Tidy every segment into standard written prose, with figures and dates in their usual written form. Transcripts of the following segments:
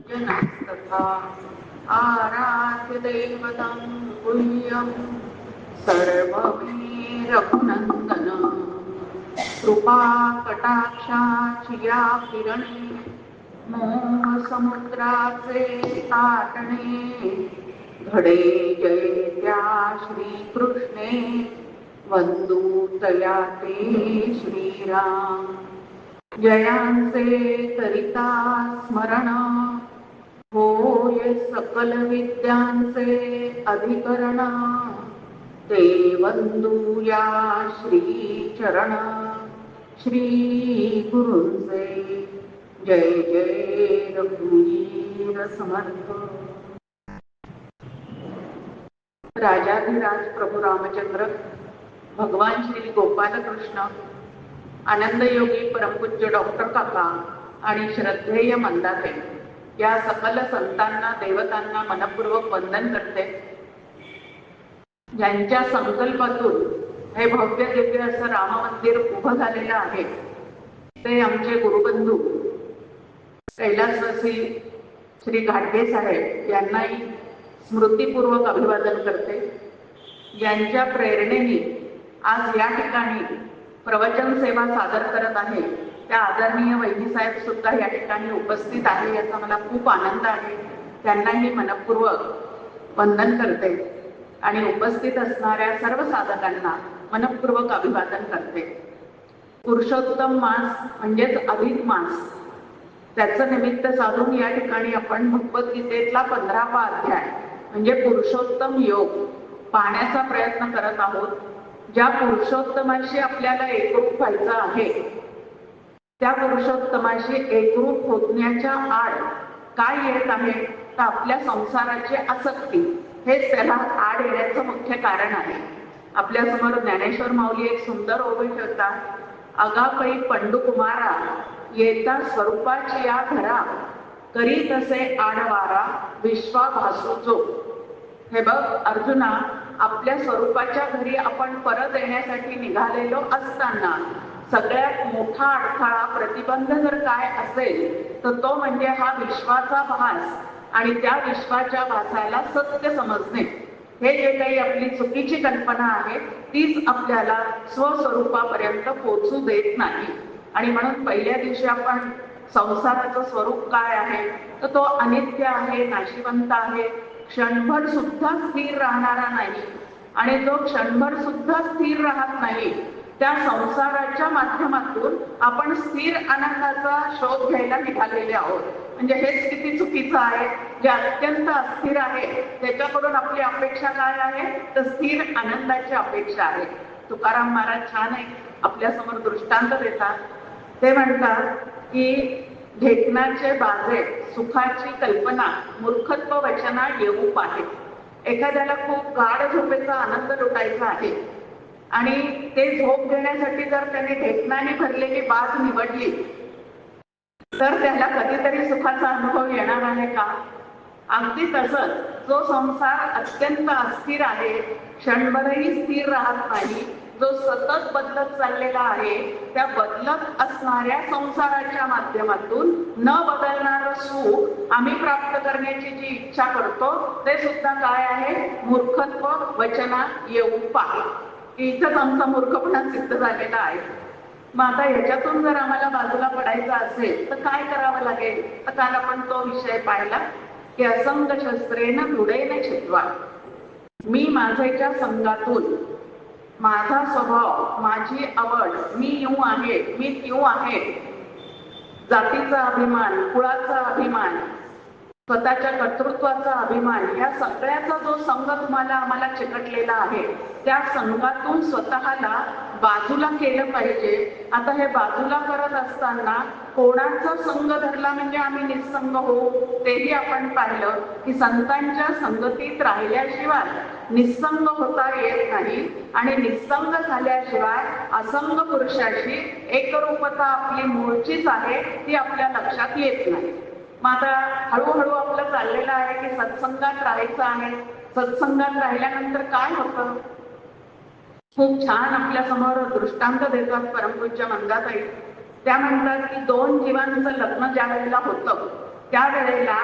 जनस्तथा आराध्य दैवतं पुण्यं सर्वमे रघुनंदन कृपा कटाक्षाची या किरणे मोह समुद्राचे आटणे घडे जय त्या श्रीकृष्णे वंदू तया ते श्रीराम जयांचे करिता स्मरण होय सकल विद्यांचे अधिकरण ते वंदूया श्री चरण श्री गुरुंचे जय जय रघुवीर समर्थ। राजाधिराज प्रभू रामचंद्र भगवान श्री गोपाल कृष्ण आनंदयोगी परमपूज्य डॉक्टर काका आणि श्रद्धेय मंदाते या सकल संतांना देवतांना मनपूर्वक वंदन करते। ज्यांच्या संकल्पातून हे भव्य दिव्य असं राम मंदिर उभं झालेलं आहे ते आमचे गुरुबंधू कैलासवासी श्री घाटगे साहेब यांनाही स्मृतीपूर्वक अभिवादन करते। ज्यांच्या प्रेरणेने आज या ठिकाणी प्रवचन सेवा सादर करत आहे त्या आदरणीय वैद्य साहेब सुद्धा या ठिकाणी उपस्थित आहे याचा मला खूप आनंद आहे। त्यांनाही मनपूर्वक वंदन करते आणि उपस्थित असणाऱ्या सर्व साधकांना मनपूर्वक अभिवादन करते। पुरुषोत्तम मास म्हणजेच अधिक मास त्याचं निमित्त साधून या ठिकाणी आपण भगवद्गीतेतला 15वा अध्याय म्हणजे पुरुषोत्तम योग पाहण्याचा प्रयत्न करत आहोत। ज्या पुरुषोत्तमाशी आपल्याला एकरूप व्हायचं आहे त्या पुरुषोत्तमाशी एकरूप होण्याच्या आड काय येत आहे तर आपल्या संसाराची आसक्ती हेच त्याला आड येण्याचं मुख्य कारण आहे। आपल्या समोर ज्ञानेश्वर माऊली एक सुंदर ओवी ठेवतात, अगापै पंडुकुमारा येता स्वरूपाची या घरा करी तसे आडवारा विश्वाभासू जो। हे बघ अर्जुना, आपल्या स्वरूपाच्या घरी आपण परत येण्यासाठी निघालेलो असताना सगळ्यात मोठा अडथळा प्रतिबंध जर काय असेल तर तो म्हणजे हा विश्वाचा भास आणि त्या विश्वाच्या भासाला सत्य समजणे। हे जे काही आपली चुकीची कल्पना आहे तीच आपल्याला स्वस्वरूपापर्यंत पोहोचू देत नाही। आणि म्हणून पहिल्या दिवशी आपण संसाराचं स्वरूप काय आहे तर तो अनित्य आहे, नाशिवंत आहे, क्षणभर सुद्धा स्थिर राहणारा नाही। आणि जो क्षणभर सुद्धा स्थिर राहत नाही त्या संसाराच्या माध्यमातून आपण स्थिर आनंदाचा शोध घ्यायला निघालेले आहोत। म्हणजे हेच किती चुकीचं आहे। जे अत्यंत अस्थिर आहे त्याच्याकडून आपली अपेक्षा काय आहे तर स्थिर आनंदाची अपेक्षा आहे। तुकाराम महाराज छान एक आपल्या समोर दृष्टांत देतात। ते म्हणतात की ढेकणाचे बाजे सुखाची कल्पना मूर्खत्व वचना येऊ पाहे। एखाद्याला खूप गाढ झोपेचा आनंद लुटायचा आहे आणि ते झोप घेण्यासाठी जर त्याने ढेकणाने भरलेली बाज निवडली तर त्याला कधीतरी सुखाचा अनुभव येणार आहे का? अगदी तसंच जो संसार अत्यंत अस्थिर आहे, क्षणभरही स्थिर राहत नाही, जो सतत बदलत चाललेला आहे त्या बदलत असणाऱ्या संसाराच्या माध्यमातून न बदलणारं सुख आम्ही प्राप्त करण्याची जी इच्छा करतो ते सुद्धा काय आहे मूर्खत्व वचना येऊ पाहे। इथंच आमचा मूर्खपणा सिद्ध झालेला आहे। मग आता ह्याच्यातून जर आम्हाला बाजूला पडायचं असेल तर काय करावं लागेल तर काल आपण तो विषय पाहिला की असंग शस्त्रेन दृढेन छित्त्वा। मी माझ्याच्या संघातून माझा स्वभाव, माझी आवड, मी यूं आहे, मी त्यूं आहे, जातीचा अभिमान, कुळाचा अभिमान, स्वतःच्या कर्तृत्वाचा अभिमान या सगळ्याचा जो संघ तुम्हाला आम्हाला चिकटलेला आहे त्या संघातून स्वतःला बाजूला केलं पाहिजे। आता हे बाजूला करत असताना कोणाचा संघ धरला म्हणजे आम्ही निस्संग होऊ तेही आपण पाहिलं की संतांच्या संगतीत राहिल्याशिवाय निस्संग होता येत नाही आणि निस्संग झाल्याशिवाय असंग पुरुषाशी एकरूपता आपली मूळचीच आहे ती आपल्या लक्षात येत नाही। मग आता हळूहळू आपलं चाललेलं आहे की सत्संगात राहायचं आहे। सत्संगात राहिल्यानंतर काय होतं खूप छान आपल्या समोर दृष्टांत देतात परमपूज्य मंदाताई. त्या म्हणतात की दोन जीवांचं लग्न ज्या वेळेला होतं त्यावेळेला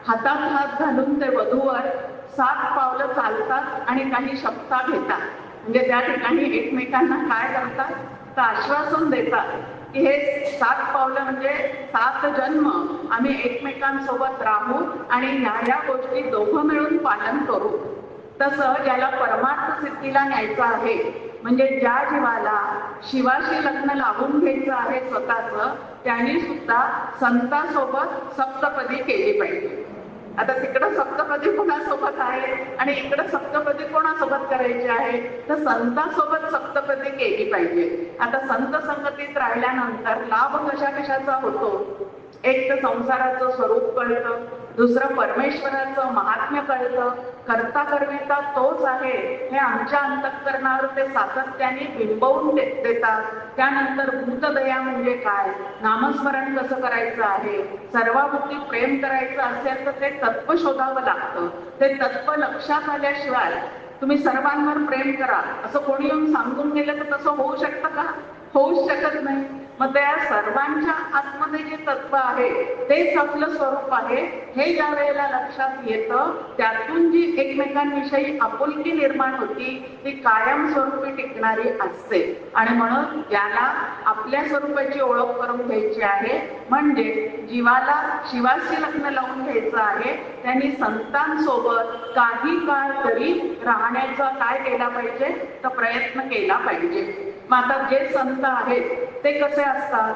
हातात हात घालून ते वधूवर 7 पावलं चालतात आणि काही शपथा घेतात. म्हणजे त्या ठिकाणी एकमेकांना काय करतात तर आश्वासन देतात की हे 7 पावलं म्हणजे 7 जन्म आम्ही एकमेकांसोबत राहू आणि ह्या गोष्टी दोघं मिळून पालन करू. तसं ज्याला परमार्थ सिद्धीला न्यायचं आहे, म्हणजे ज्या जीवाला शिवाशी लग्न लावून घ्यायचं आहे स्वतःच, त्यांनी सुद्धा संतांसोबत सप्तपदी केली पाहिजे. आता तिकडं सप्तपदी कोणासोबत आहे आणि इकडं सप्तपदी कोणासोबत करायची आहे, तर संतांसोबत सप्तपदी केली पाहिजे. आता संत संगतीत राहिल्यानंतर लाभ कशा कशाचा होतो, एक तर संसाराचं स्वरूप कळतं, दुसरं परमेश्वराचं महात्म्य कळतं, करता करविता तोच आहे हे आमच्या अंतःकरणावर ते सातत्याने बिंबवून देतात. त्यानंतर भूतदया म्हणजे काय, नामस्मरण कसं करायचं आहे, सर्वाभूती प्रेम करायचं असेल तर ते तत्व शोधावं लागतं. ते तत्व लक्षात आल्याशिवाय तुम्ही सर्वांवर प्रेम करा असं कोणी येऊन सांगून गेलं तर तसं होऊ शकतं का, होऊच शकत नाही. मग त्या सर्वांच्या आतमध्ये जे तत्व आहे तेच आपलं स्वरूप आहे हे ज्या वेळेला लक्षात येतं, त्यातून जी एकमेकांविषयी आपुलकी निर्माण होती ती कायम स्वरूपी टिकणारी असते. आणि म्हणून याला आपल्या स्वरूपाची ओळख करून घ्यायची आहे. म्हणजे जीवाला शिवाशी लग्न लावून घ्यायचं आहे, त्यांनी संतांसोबत काही काळ तरी राहण्याचा काय केला पाहिजे तर प्रयत्न केला पाहिजे. मग आता जे संत आहेत ते कसे असतात,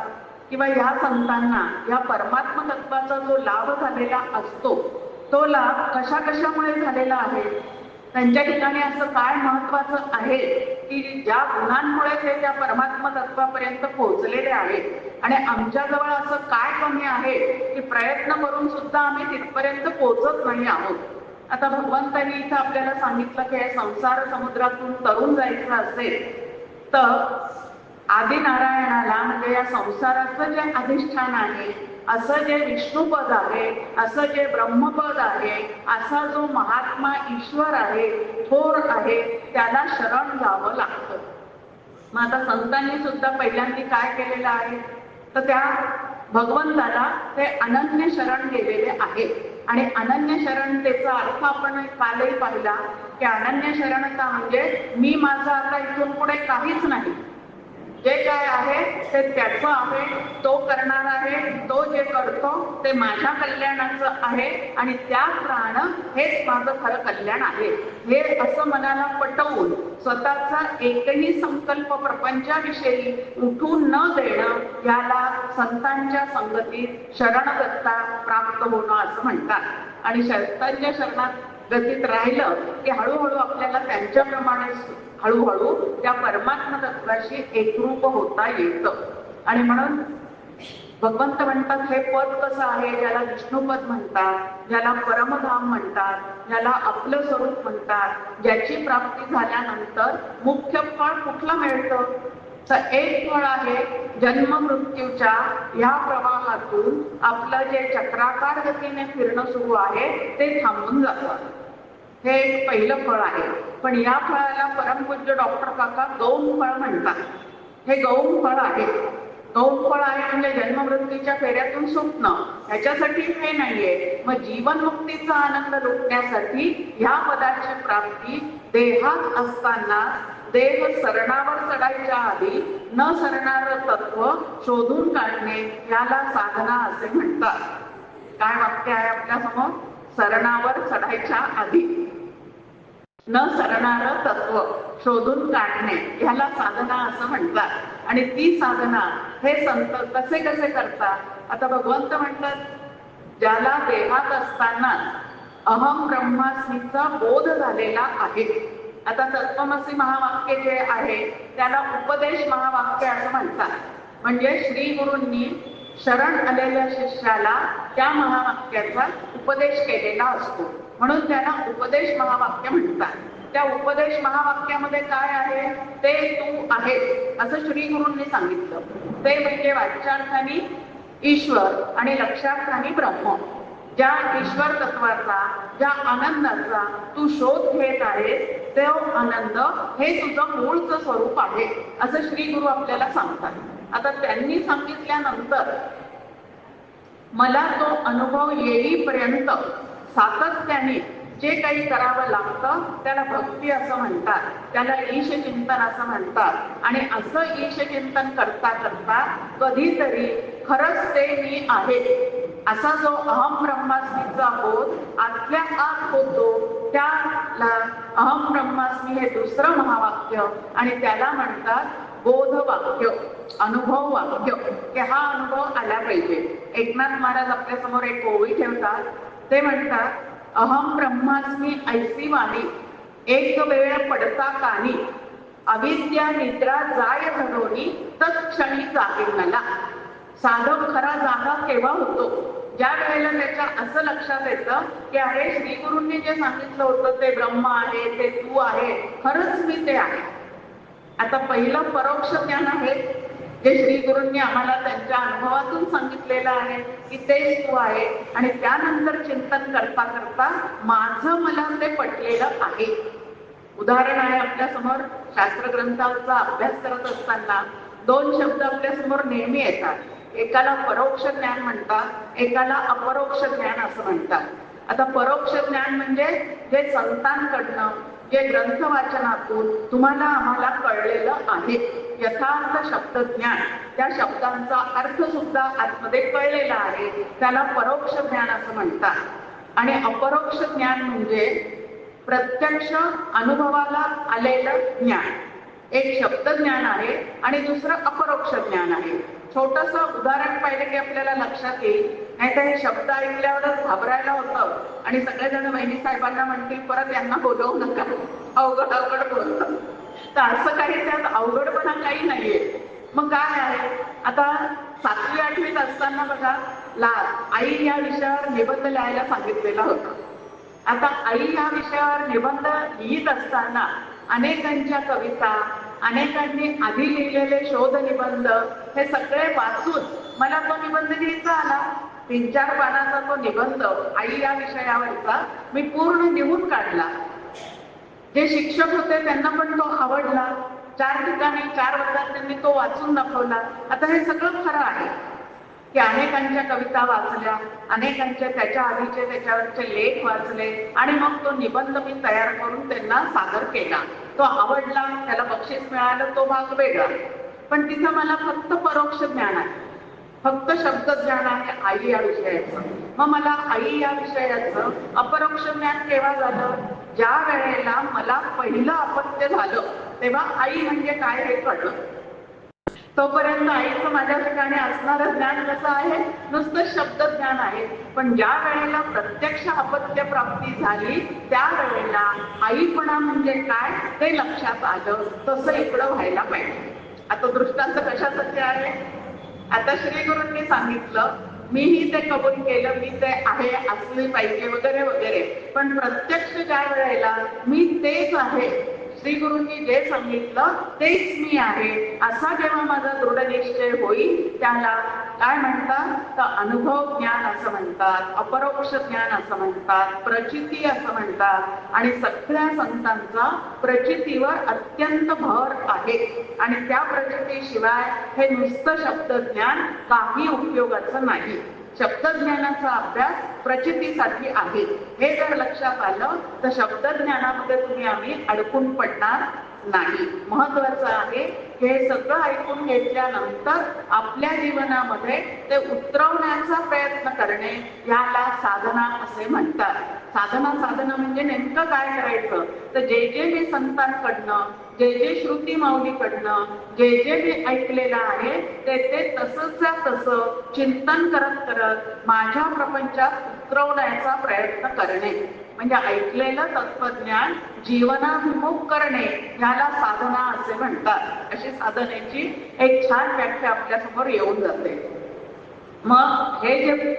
किंवा ह्या संतांना या परमात्मा तत्वाचा जो लाभ झालेला असतो तो लाभ कशा कशामुळे झालेला आहे, त्यांच्या ठिकाणी असं काय महत्वाचं आहे की ज्या गुणांमुळे ते त्या परमात्मा तत्वापर्यंत पोहोचलेले आहेत, आणि आमच्याजवळ असं काय कमी आहे की प्रयत्न करून सुद्धा आम्ही तिथपर्यंत पोहोचत नाही आहोत. आता भगवंतांनी इथं आपल्याला सांगितलं की हे संसार समुद्रातून तरून जायचं असेल तर आदिनारायणाला म्हणजे या संसाराचं जे अधिष्ठान आहे, असं जे विष्णुपद आहे, असं जे ब्रह्मपद आहे, असा जो महात्मा ईश्वर आहे, थोर आहे, त्याला शरण जावं लागतं. मग आता संतांनी सुद्धा पहिल्यांदा काय केलेलं आहे तर त्या भगवंताला ते अनन्य शरण गेलेले आहे. आणि अनन्य शरणतेचा अर्थ आपण कालही पाहिला की अनन्य शरणता म्हणजे मी माझं आता इथून पुढे काहीच नाही, जे काय आहे ते त्याचं आहे, तो करणार आहे, तो जे करतो ते माझ्या कल्याणाचं आहे आणि त्यात राहणं हेच माझं खरं कल्याण आहे, हे असं मनाला पटवून स्वतःचा एकही संकल्प प्रपंचाविषयी उठून न देणं याला संतांच्या संगतीत शरणगत्ता प्राप्त होणं असं म्हणतात. आणि संतांच्या शरणात गतीत राहिलं की हळूहळू आपल्याला त्यांच्याप्रमाणे हळूहळू त्या परमात्मा तत्वाशी एकरूप होता येतं. आणि म्हणून भगवंत म्हणतात हे पद कसं आहे, ज्याला विष्णुपद म्हणतात, ज्याला परमधाम म्हणतात, ज्याला आपलं स्वरूप म्हणतात, ज्याची प्राप्ती झाल्यानंतर मुख्य फळ कुठलं मिळतं तर एक फळ आहे जन्म मृत्यूच्या या प्रवाहातून आपलं जे चक्राकार गतीने फिरणं सुरू आहे ते थांबून जातं. हे एक पहिलं फळ आहे. पण या फळाला परमपूज्य डॉक्टर काका गौण फळ म्हणतात. हे गौण फळ आहे. गौण फळ आहे म्हणजे जन्ममृत्यूच्या फेऱ्यातून सुटणं, ह्याच्यासाठी हे नाहीये. मग जीवनमुक्तीचा आनंद लुटण्यासाठी ह्या पदाची प्राप्ती देहात असताना देह सरणावर चढायच्या आधी न सरणार तत्व शोधून काढणे याला साधना असे म्हणतात. काय वाक्य आहे आपल्या समोर, सरणावर चढायच्या आधी न सरणार तत्व शोधून काढणे ह्याला साधना असं म्हणतात. आणि ती साधना हे संत कसे कसे करतात. आता भगवंत म्हणतात ज्याला देहात असताना अहम ब्रह्मास्मीचा बोध झालेला आहे. आता तत्वमसी महावाक्य जे आहे त्याला उपदेश महावाक्य असं म्हणतात. म्हणजे श्री गुरूंनी शरण आलेल्या शिष्याला त्या महावाक्याचा उपदेश केलेला असतो, म्हणून त्याला उपदेश महावाक्य म्हणतात. त्या उपदेश महावाक्यामध्ये काय आहे ते तू आहेस असं श्री गुरूंनी सांगितलं. ते म्हणजे वाच्यार्थाने ईश्वर आणि लक्षार्थाने ब्रह्म. ज्या ईश्वर तत्वाचा, ज्या आनंदाचा तू शोध घेत आहेस, तो आनंद हे तुझं मूळचं स्वरूप आहे, असं श्री गुरु आपल्याला सांगतात। आता त्यांनी सांगितल्यानंतर मला तो अनुभव येईपर्यंत सातत्याने जे काही करावं लागतं त्याला भक्ती असं म्हणतात, त्याला ईश चिंतन असं म्हणतात। आणि असं ईश चिंतन करता करता कधीतरी खरंच ते मी आहे असा जो अहम ब्रह्मास्मीचा बोध आतल्या आत होतो, त्याला अहम ब्रह्मास्मी हे दुसरं महावाक्य आणि त्याला म्हणतात बोध वाक्य, अनुभव वाक्य, की हा अनुभव आला पाहिजे। एकनाथ महाराज आपल्या समोर एक ओवी ठेवतात, ते म्हणतात अहम ब्रह्मास्मी ऐसी वाणी एक वेळ पडता कानी, अविद्या निद्रा जाय धरोनी तत्क्षणी जागे मला। साधक खरा जागा केव्हा होतो? ज्या वेळेला त्याच्या असं लक्षात येतं की अरे श्रीगुरूंनी जे सांगितलं होतं ते ब्रह्म आहे, ते तू आहे, खरंच मी ते आहे। आता पहिलं परोक्ष ज्ञान आहे जे श्रीगुरूंनी आम्हाला त्यांच्या अनुभवातून सांगितलेलं आहे की तेच तू आहे, आणि त्यानंतर चिंतन करता करता माझं मला ते पटलेलं आहे। उदाहरण आहे आपल्या समोर, शास्त्र ग्रंथांचा अभ्यास करत असताना दोन शब्द आपल्या समोर नेहमी येतात, एकाला परोक्ष ज्ञान म्हणतात, एकाला अपरोक्ष ज्ञान असं म्हणतात। आता परोक्ष ज्ञान म्हणजे जे संतांकडनं, जे ग्रंथ वाचनातून तुम्हाला आम्हाला कळलेलं आहे, यथार्थ शब्दज्ञान, त्या शब्दांचा अर्थ सुद्धा आतमध्ये कळलेला आहे, त्याला परोक्ष ज्ञान असं म्हणतात। आणि अपरोक्ष ज्ञान म्हणजे प्रत्यक्ष अनुभवाला आलेलं ज्ञान। एक शब्द ज्ञान आहे आणि दुसरं अपरोक्ष ज्ञान आहे। छोटस उदाहरण पाहिलं की आपल्याला लक्षात येईल, नाही तर हे शब्द ऐकल्यावरच घाबरायला होतं आणि सगळेजण वहिनी साहेबांना म्हणतील परत यांना बोलवू नका, अवघड अवघड बोलतात। तर असं काही त्यात अवघडपणा काही नाहीये। मग काय आहे, आता 7वी 8वीत असताना बघा आई या विषयावर निबंध लिहायला सांगितलेला होता। आता आई या विषयावर निबंध लिहित असताना अनेकांच्या कविता, अनेकांनी आधी लिहिलेले शोध निबंध हे सगळे वाचून मला तो निबंध लिहायचा आला। 3-4 पानाचा तो निबंध आई या विषयावरचा मी पूर्ण लिहून काढला। जे शिक्षक होते त्यांना पण तो आवडला, 4 ठिकाणी 4 वर्गात त्यांनी तो वाचून दाखवला। आता हे सगळं खरं आहे की अनेकांच्या कविता वाचल्या, अनेकांच्या त्याच्या आधीचे त्याच्यावरचे लेख वाचले आणि मग तो निबंध मी तयार करून त्यांना सादर केला। तो आवडला, त्याला बक्षीस मिळालं, तो भाग वेगळा। पण तिथं मला फक्त परोक्ष ज्ञान आहे, फक्त शब्द ज्ञान आहे आई या विषयाचं। मग मला आई या विषयाचं अपरोक्ष ज्ञान केव्हा झालं? ज्या वेळेला मला पहिलं अपत्य झालं तेव्हा आई म्हणजे काय हे कळलं। तोपर्यंत आईचं माझ्या ठिकाणी असणारं ज्ञान कसं आहे? नुसतं शब्द ज्ञान आहे। पण ज्या वेळेला प्रत्यक्ष अपत्य प्राप्ती झाली त्यावेळेला आईपणा म्हणजे काय ते लक्षात आलं। तसं इकडं व्हायला पाहिजे। आता दृष्टांत कशासाठी आहे? आता श्रीगुरूंनी सांगितलं, मीही ते कबूल केलं, मी ते आहे असले पाहिजे वगैरे वगैरे, पण प्रत्यक्ष ज्या वेळेला मी तेच आहे, श्रीगुरूंनी जे सांगितलं तेच मी आहे असा जेव्हा माझा दृढ निश्चय होईल त्याला काय म्हणतात? तर अनुभव ज्ञान असं म्हणतात, अपरोक्ष ज्ञान असं म्हणतात, प्रचिती असं म्हणतात। आणि सगळ्या संतांचा प्रचितीवर अत्यंत भर आहे आणि त्या प्रचितीशिवाय हे नुसतं शब्दज्ञान काही उपयोगाचं नाही। शब्दज्ञानाचा अभ्यास प्रचितीसाठी आहे, हे जर लक्षात आलं तर शब्दज्ञानामध्ये तुम्ही आम्ही अडकून पडणार नाही। महत्वाचं आहे की हे सगळं ऐकून घेतल्यानंतर आपल्या जीवनामध्ये ते उतरवण्याचा प्रयत्न करणे, याला साधना असे म्हणतात। साधना म्हणजे नेमकं काय करायचं? तर जे जे मी संतांकडनं, जे जे श्रुती माऊलीकडनं, जे जे मी ऐकलेलं आहे ते तसंच्या तसं चिंतन करत करत माझ्या प्रपंचात उतरवण्याचा प्रयत्न करणे, म्हणजे ऐकलेलं तत्वज्ञान जीवनाभिमुख करणे, याला साधना असे म्हणतात। अशी साधनेची एक छान व्याख्या आपल्या समोर येऊन जाते। मग हे जे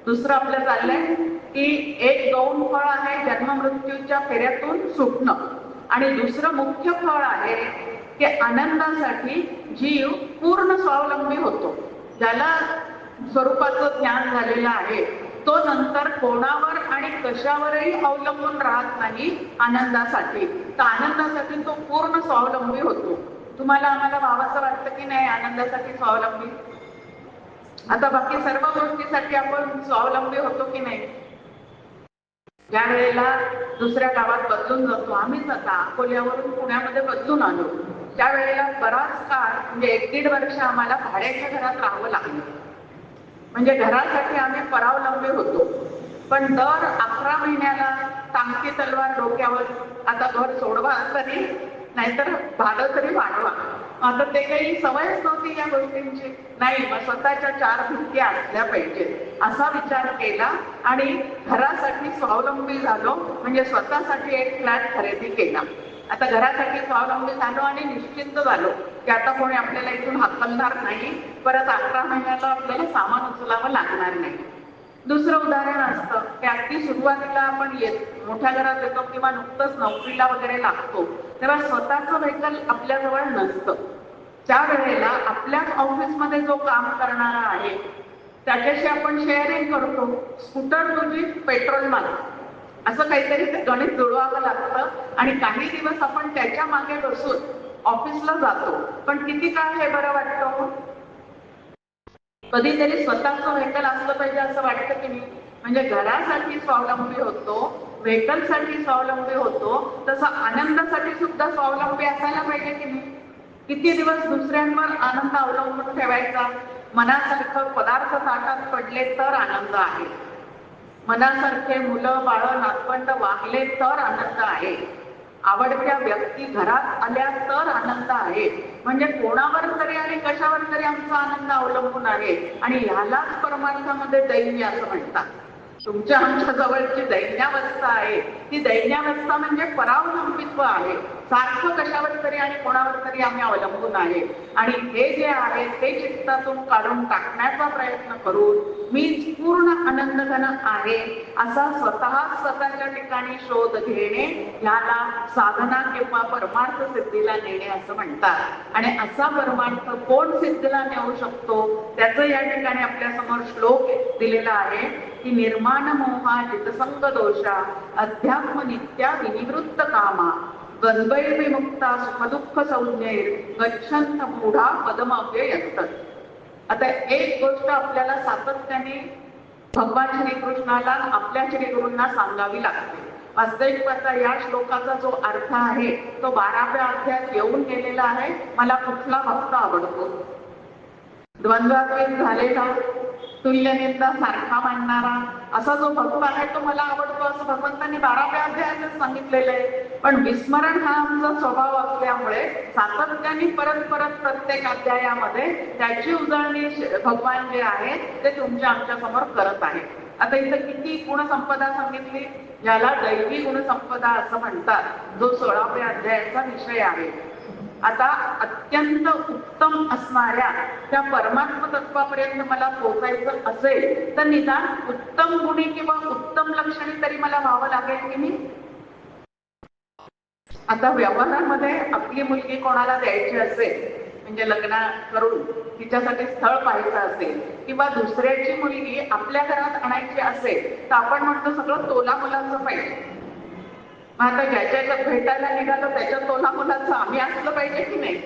दुसरं आपलं चाललंय की एक गौण फळ आहे जन्म मृत्यूच्या फेऱ्यातून सुटणं, आणि दुसरं मुख्य फळ आहे की आनंदासाठी जीव पूर्ण स्वावलंबी होतो। ज्याला स्वरूपाचं ज्ञान झालेलं आहे तो नंतर कोणावर आणि कशावरही अवलंबून राहत नाही आनंदासाठी. तर आनंदासाठी तो पूर्ण स्वावलंबी होतो. तुम्हाला आम्हाला व्हावंसं वाटतं की नाही आनंदासाठी स्वावलंबी? आता बाकी सर्व गोष्टीसाठी आपण स्वावलंबी होतो की नाही? ज्या वेळेला दुसऱ्या गावात बदलून जातो, आम्हीच आता अकोल्यावरून पुण्यामध्ये बदलून आलो, त्यावेळेला बराच काळ म्हणजे 1-1.5 वर्ष आम्हाला भाड्याच्या घरात राहावं लागलं. म्हणजे घरासाठी आम्ही परावलंबी होतो. पण दर 11 महिन्याला टांगती तलवार डोक्यावर, आता घर सोडवा तरी नाहीतर भाडं तरी वाढवा. आता ते काही सवयच नव्हती या गोष्टींची. नाही, मग स्वतःच्या 4 भिंती असल्या पाहिजेत असा विचार केला आणि घरासाठी स्वावलंबी झालो. म्हणजे स्वतःसाठी एक फ्लॅट खरेदी केला. आता घरासाठी स्वावलंबी झालो आणि निश्चिंत झालो की आता कोणी आपल्याला इथून हाकलणार नाही, परत 11 महिन्याला आपल्याला सामान उचलावं लागणार नाही. दुसरं उदाहरण असतं की अगदी सुरुवातीला आपण मोठ्या घरात येतो किंवा नुकतंच नोकरीला वगैरे लागतो, तेव्हा स्वतःचं व्हेकल आपल्याजवळ नसतं. त्यावेळेला आपल्याच ऑफिसमध्ये जो काम करणारा आहे त्याच्याशी आपण शेअरिंग करतो. स्कूटर तुझी, पेट्रोल माझं, असं काहीतरी ते गणित जुळवावं लागतं आणि काही दिवस आपण त्याच्या मागे बसून ऑफिसला जातो. पण किती काळ हे बरं वाटतं? कधीतरी स्वतःचं व्हेकल असलं पाहिजे असं वाटतं की नाही? म्हणजे घरासाठी स्वावलंबी होतो, व्हेकलसाठी स्वावलंबी होतो, तसं आनंदासाठी सुद्धा स्वावलंबी असायला पाहिजे की नाही? किती दिवस दुसऱ्यांवर आनंद अवलंबून ठेवायचा? मनासारखं पदार्थ ताटात पडले तर आनंद आहे, मनासारखे मुलं बाळ नातवंड वागले तर आनंद आहे, आवडत्या व्यक्ती घरात आल्या तर आनंद आहे. म्हणजे कोणावर तरी आणि कशावर तरी आमचा आनंद अवलंबून आहे आणि ह्यालाच परमार्थामध्ये दैन्य असं म्हणतात. तुमच्या आमच्या जवळची दैन्यावस्था आहे. ती दैन्यावस्था म्हणजे परावलंबित्व आहे. सारखं कशावर तरी आणि कोणावर तरी आम्ही अवलंबून आहे. आणि हे जे आहे ते चित्तातून काढून टाकण्याचा प्रयत्न करून मीच पूर्ण आनंदघन आहे असा स्वतःच्या ठिकाणी शोध घेणे याला साधना किंवा परमार्थ सिद्धीला नेणे असं म्हणतात. आणि असा परमार्थ कोण सिद्धीला नेऊ शकतो त्याचं या ठिकाणी आपल्या समोर श्लोक दिलेला आहे की निर्माण मोहा जितसंग दोषा अध्यात्म नित्या विनिवृत्त कामा गंधैर् विमुक्ता सुखदुःख संज्ञैर गच्छंत मूढा पदमव्ययंत. आता एक गोष्ट आपल्याला सातत्याने भगवान श्रीकृष्णाला आपल्या श्रीगुरूंना सांगावी लागते. वास्तविकता या श्लोकाचा जो अर्थ आहे तो 12व्या अध्यायात येऊन गेलेला आहे. मला कुठला भक्त आवडतो? द्वंद्वातीत झालेला, तुल्यनिंदा सारखा मानणारा असा जो भक्त आहे तो मला आवडतो असं भगवंतांनी 12व्या अध्यायात सांगितलेलं आहे. पण विस्मरण हा आमचा स्वभाव असल्यामुळे सातत्याने परत प्रत्येक अध्यायामध्ये त्याची उजळणी भगवान जे आहे ते तुमच्या आमच्या समोर करत आहे. आता इथं किती गुणसंपदा सांगितली, ज्याला दैवी गुणसंपदा असं म्हणतात, जो 16व्या अध्यायाचा विषय आहे. आता अत्यंत उत्तम असणाऱ्या त्या परमात्म तत्वापर्यंत मला पोहोचायचं असेल तर निदान उत्तम गुणी किंवा उत्तम लक्षणे तरी मला व्हावं लागेल की नाही? आता व्यवहारामध्ये आपली मुलगी कोणाला द्यायची असेल म्हणजे लग्न करून तिच्यासाठी स्थळ पाहायचं असेल किंवा दुसऱ्याची मुलगी आपल्या घरात आणायची असेल तर आपण म्हणतो सगळं तोला मुलाचं पाहिजे. मग आता ज्याच्या भेटायला निघालो त्याच्या तोला मुलाचं आम्ही असलं पाहिजे की नाही?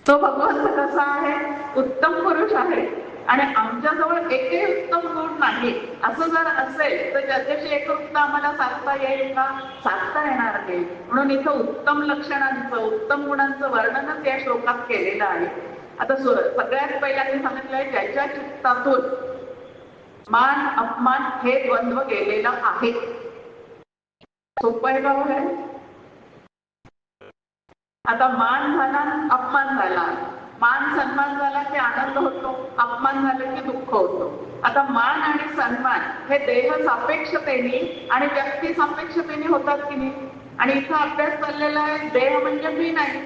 तो भगवंत कसा आहे? उत्तम पुरुष आहे आणि आमच्याजवळ एकही उत्तम गुण नाही. असं जर असेल तर ज्याच्याशी एकरूपता आम्हाला साधता येईल का? साधता येणार नाही. म्हणून इथं उत्तम लक्षणांचं उत्तम गुणांचं वर्णनच या श्लोकात केलेलं आहे. आता सगळ्यात पहिल्यांदा सांगितलंय ज्याच्या चित्तातून मान अपमान हे द्वंद्व गेलेलं आहे. सोपं आहे का हे? आता मान झाला, अपमान झाला. मान सन्मान झाला की आनंद होतो, अपमान झाला की दुःख होतो. आता मान आणि सन्मान हे देह सापेक्षतेने आणि व्यक्ती सापेक्षतेने होतात की नाही? आणि इथं अभ्यास चाललेला आहे देह म्हणजे मी नाही.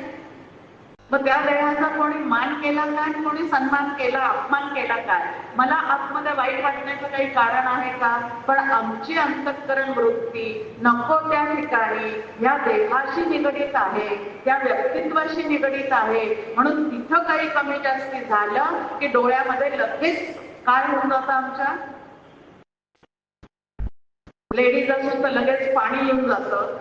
मग त्या देहाचा कोणी मान केला काय आणि कोणी सन्मान केला, अपमान केला काय? मला आतमध्ये वाईट वाटण्याचं काही कारण आहे का? पण आमची अंतःकरण वृत्ती नको त्या ठिकाणी या देहाशी निगडीत आहे, त्या व्यक्तित्वाशी निगडीत आहे. म्हणून तिथं काही कमी जास्ती झालं की डोळ्यामध्ये लगेच काय होऊन जातं आमच्या? लेडीज असून तर लगेच पाणी येऊन जातं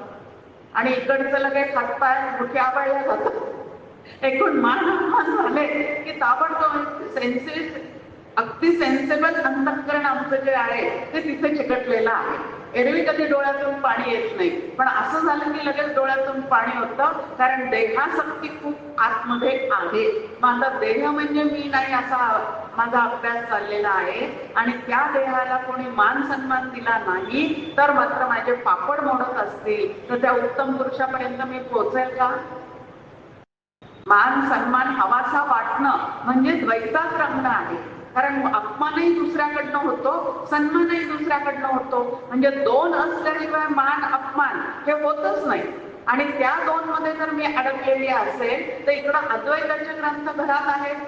आणि इकडचं लगेच हातपाय मुठी आवळल्या जातात. एकूण मान अपमान झाले की ताबडतोब अगदी सेन्सेबल अंतःकरण आमचं जे आहे ते तिथे चिकटलेलं आहे. एरवी कधी डोळ्यातून पाणी येत नाही, पण असं झालं की लगेच डोळ्यातून पाणी होतं, कारण देहासक्ती खूप आतमध्ये आहे. माझा देह म्हणजे मी नाही असा माझा अभ्यास चाललेला आहे, आणि त्या देहाला कोणी मान सन्मान दिला नाही तर मात्र माझे पापड मोडत असतील तर त्या उत्तम पुरुषापर्यंत मी पोहोचेल का? मान सन्मान हवासा वाटणं म्हणजे द्वैतात रंगणं आहे. कारण अपमानही दुसऱ्याकडनं होतो, सन्मानही दुसऱ्याकडनं होतो. म्हणजे दोन असल्याशिवाय मान अपमान हे होतच नाही. आणि त्या दोन मध्ये जर मी अडकलेली असेल तर इकडं अद्वैताचे ग्रंथ घरात आहेत,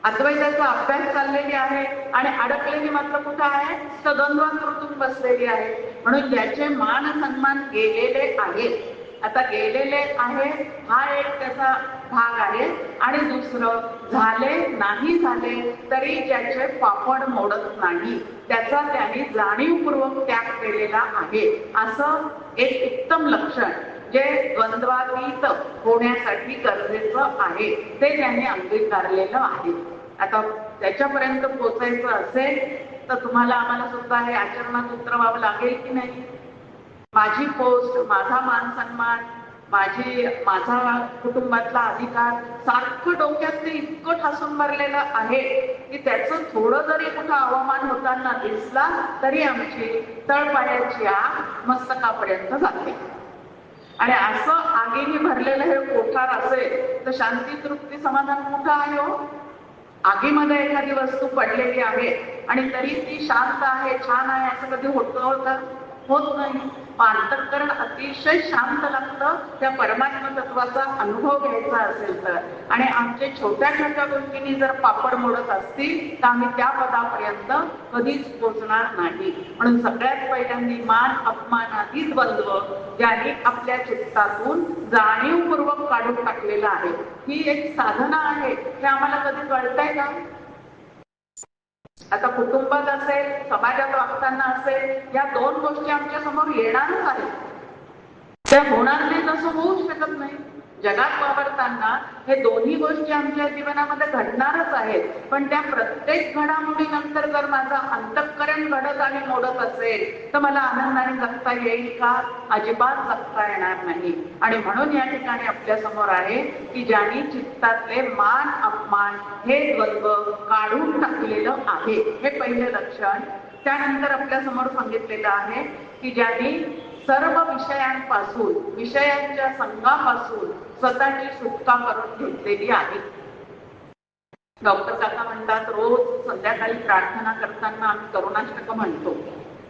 अद्वैताचा अभ्यास चाललेली आहे, आणि अडकलेली मात्र कुठं आहे? तर द्वंद्वात रुतून बसलेली आहे. म्हणून ज्याचे मान सन्मान गेलेले आहेत, आता गेलेले आहे हा एक त्याचा भाग आहे. आणि दुसरं, झाले नाही झाले तरी ज्याचे पापड मोडत नाही त्याचा त्यांनी जाणीवपूर्वक त्याग केलेला आहे, असं एक उत्तम लक्षण जे द्वंद्वातीत होण्यासाठी गरजेचं आहे ते त्यांनी अंगीकारलेलं आहे. आता त्याच्यापर्यंत पोचायचं असेल तर तुम्हाला आम्हाला सुद्धा हे आचरणात उतरवावं लागेल की नाही? माझी पोस्ट, माझा मान सन्मान, माझा कुटुंबातला अधिकार सारखं डोक्यात ते इतकं ठासून भरलेलं आहे की त्याचं थोडं जरी कुठं अवमान होताना दिसला तरी आमची तळपायाची आग मस्तकापर्यंत जाते. आणि असं आगीने भरलेलं हे कोठार असेल तर शांती तृप्ती समाधान कुठं आहे हो? आगीमध्ये एखादी वस्तू पडलेली आहे आणि तरी ती शांत आहे, छान आहे असं कधी होतं का? होत नाही. अंतःकरण अतिशय शांत लागतं त्या परमात्मा तत्वाचा अनुभव घ्यायचा असेल तर. आणि आमचे छोट्या छोट्या गोष्टींनी जर पापड मोडत असतील तर आम्ही त्या पदापर्यंत कधीच पोचणार नाही. म्हणून सगळ्यात पहिल्यांदा मान अपमानादी द्वंद्व ज्यांनी आपल्या चित्तातून जाणीवपूर्वक काढून टाकलेलं आहे, ही एक साधना आहे. हे आम्हाला कधी कळतंय का? आता कुटुंबात असेल, समाजात वागताना असेल, या दोन गोष्टी आमच्या समोर येणारच आहेत. त्या होणार नाही तसं होऊच शकत नाही. जगात वावरताना हे दोन्ही गोष्टी आमच्या जीवनामध्ये घडणारच आहेत. पण त्या प्रत्येक घडामोडीनंतर जर माझं अंतःकरण घडत आणि मोडत असेल तर मला आनंदाने जगता येईल का? अजिबात जगता येणार नाही. आणि म्हणून या ठिकाणी आपल्या समोर आहे की ज्यांनी चित्तातले मान अपमान हे द्वंद्व काढून टाकलेलं आहे, हे पहिलं लक्षण. त्यानंतर आपल्या समोर सांगितलेलं आहे की ज्यांनी सर्व विषयांपासून, विषयांच्या संघापासून स्वतःची सुटका करून घेतलेली आहे. डॉक्टर काका म्हणतात रोज संध्याकाळी प्रार्थना करताना आम्ही करुणाष्टक म्हणतो.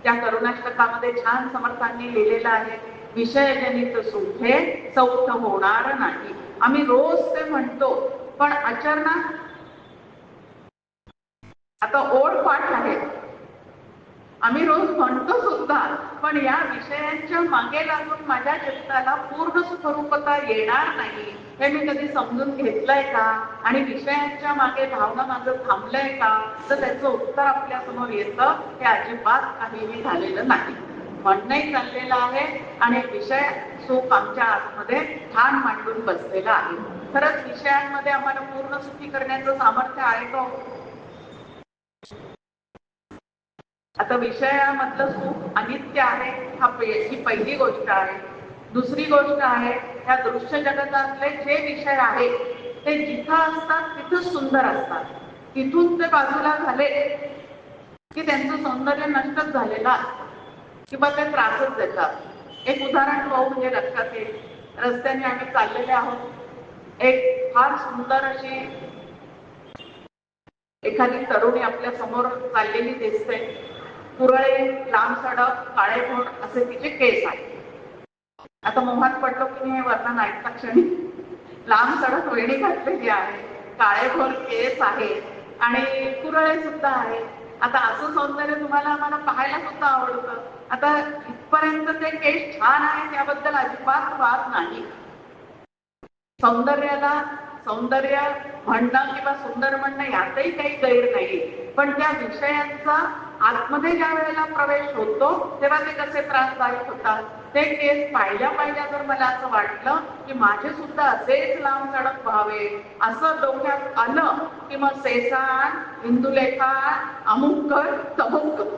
त्या करुणाष्टकामध्ये छान समर्थांनी लिहिलेलं आहे, विषयजनित सुख हे सौख्य होणार नाही. आम्ही रोज ते म्हणतो, पण आचरणात आता ओढ पाठ आहे. आम्ही रोज म्हणतो सुद्धा, पण या विषयांच्या मागे लागून माझ्या चित्ताला पूर्ण स्वरूपता येणार नाही हे मी कधी समजून घेतलंय का? आणि विषयांच्या मागे धावणं माझं थांबलंय का? तर त्याचं उत्तर आपल्या समोर येतं, हे अजिबात काहीही झालेलं नाही. म्हणणंही चाललेलं आहे आणि विषय सुख आमच्या आतमध्ये ठाण मांडून बसलेला आहे. खरंच विषयांमध्ये आम्हाला पूर्ण सुखी करण्याचं सामर्थ्य आहे का? आता विषयामधलं सुख अनित्य आहे, ही पहिली गोष्ट आहे. दुसरी गोष्ट आहे, ह्या दृश्य जगतातले जे विषय आहेत ते जिथं असतात तिथं सुंदर असतात. तिथून ते बाजूला झाले की त्यांचं सौंदर्य नष्टच झालेलं किंवा ते त्रासच देतात. एक उदाहरण पाहू म्हणजे लक्षात येईल. रस्त्याने आम्ही चाललेले आहोत, एक फार सुंदर अशी एखादी तरुणी आपल्या समोर चाललेली दिसते. कुरळे, लांब सडक, काळेभोर असे तिचे केस आहेत. आता मोहात पडलो की हे वर्णन ऐकता क्षणी लांब सडक वेणी घातलेली आहे, काळेभोर केस आहे आणि कुरळे सुद्धा आहे. आता असं सौंदर्य तुम्हाला आम्हाला पाहायला सुद्धा आवडतं. आता इथपर्यंत ते केस छान आहे त्याबद्दल अजिबात वाद नाही. सौंदर्याला सौंदर्य म्हणणं किंवा सुंदर म्हणणं यातही काही गैर नाही, पण त्या विषयांचा आतमध्ये ज्या वेळेला प्रवेश होतो तेव्हा ते कसे त्रासदायक होतात. ते केस पाहिल्या जर मला असं वाटलं की माझे सुद्धा असेच लांब सडक व्हावे असं डोक्यात आलं की मग सेसान, इंदुलेखा, अमुक कर, तमुक कर.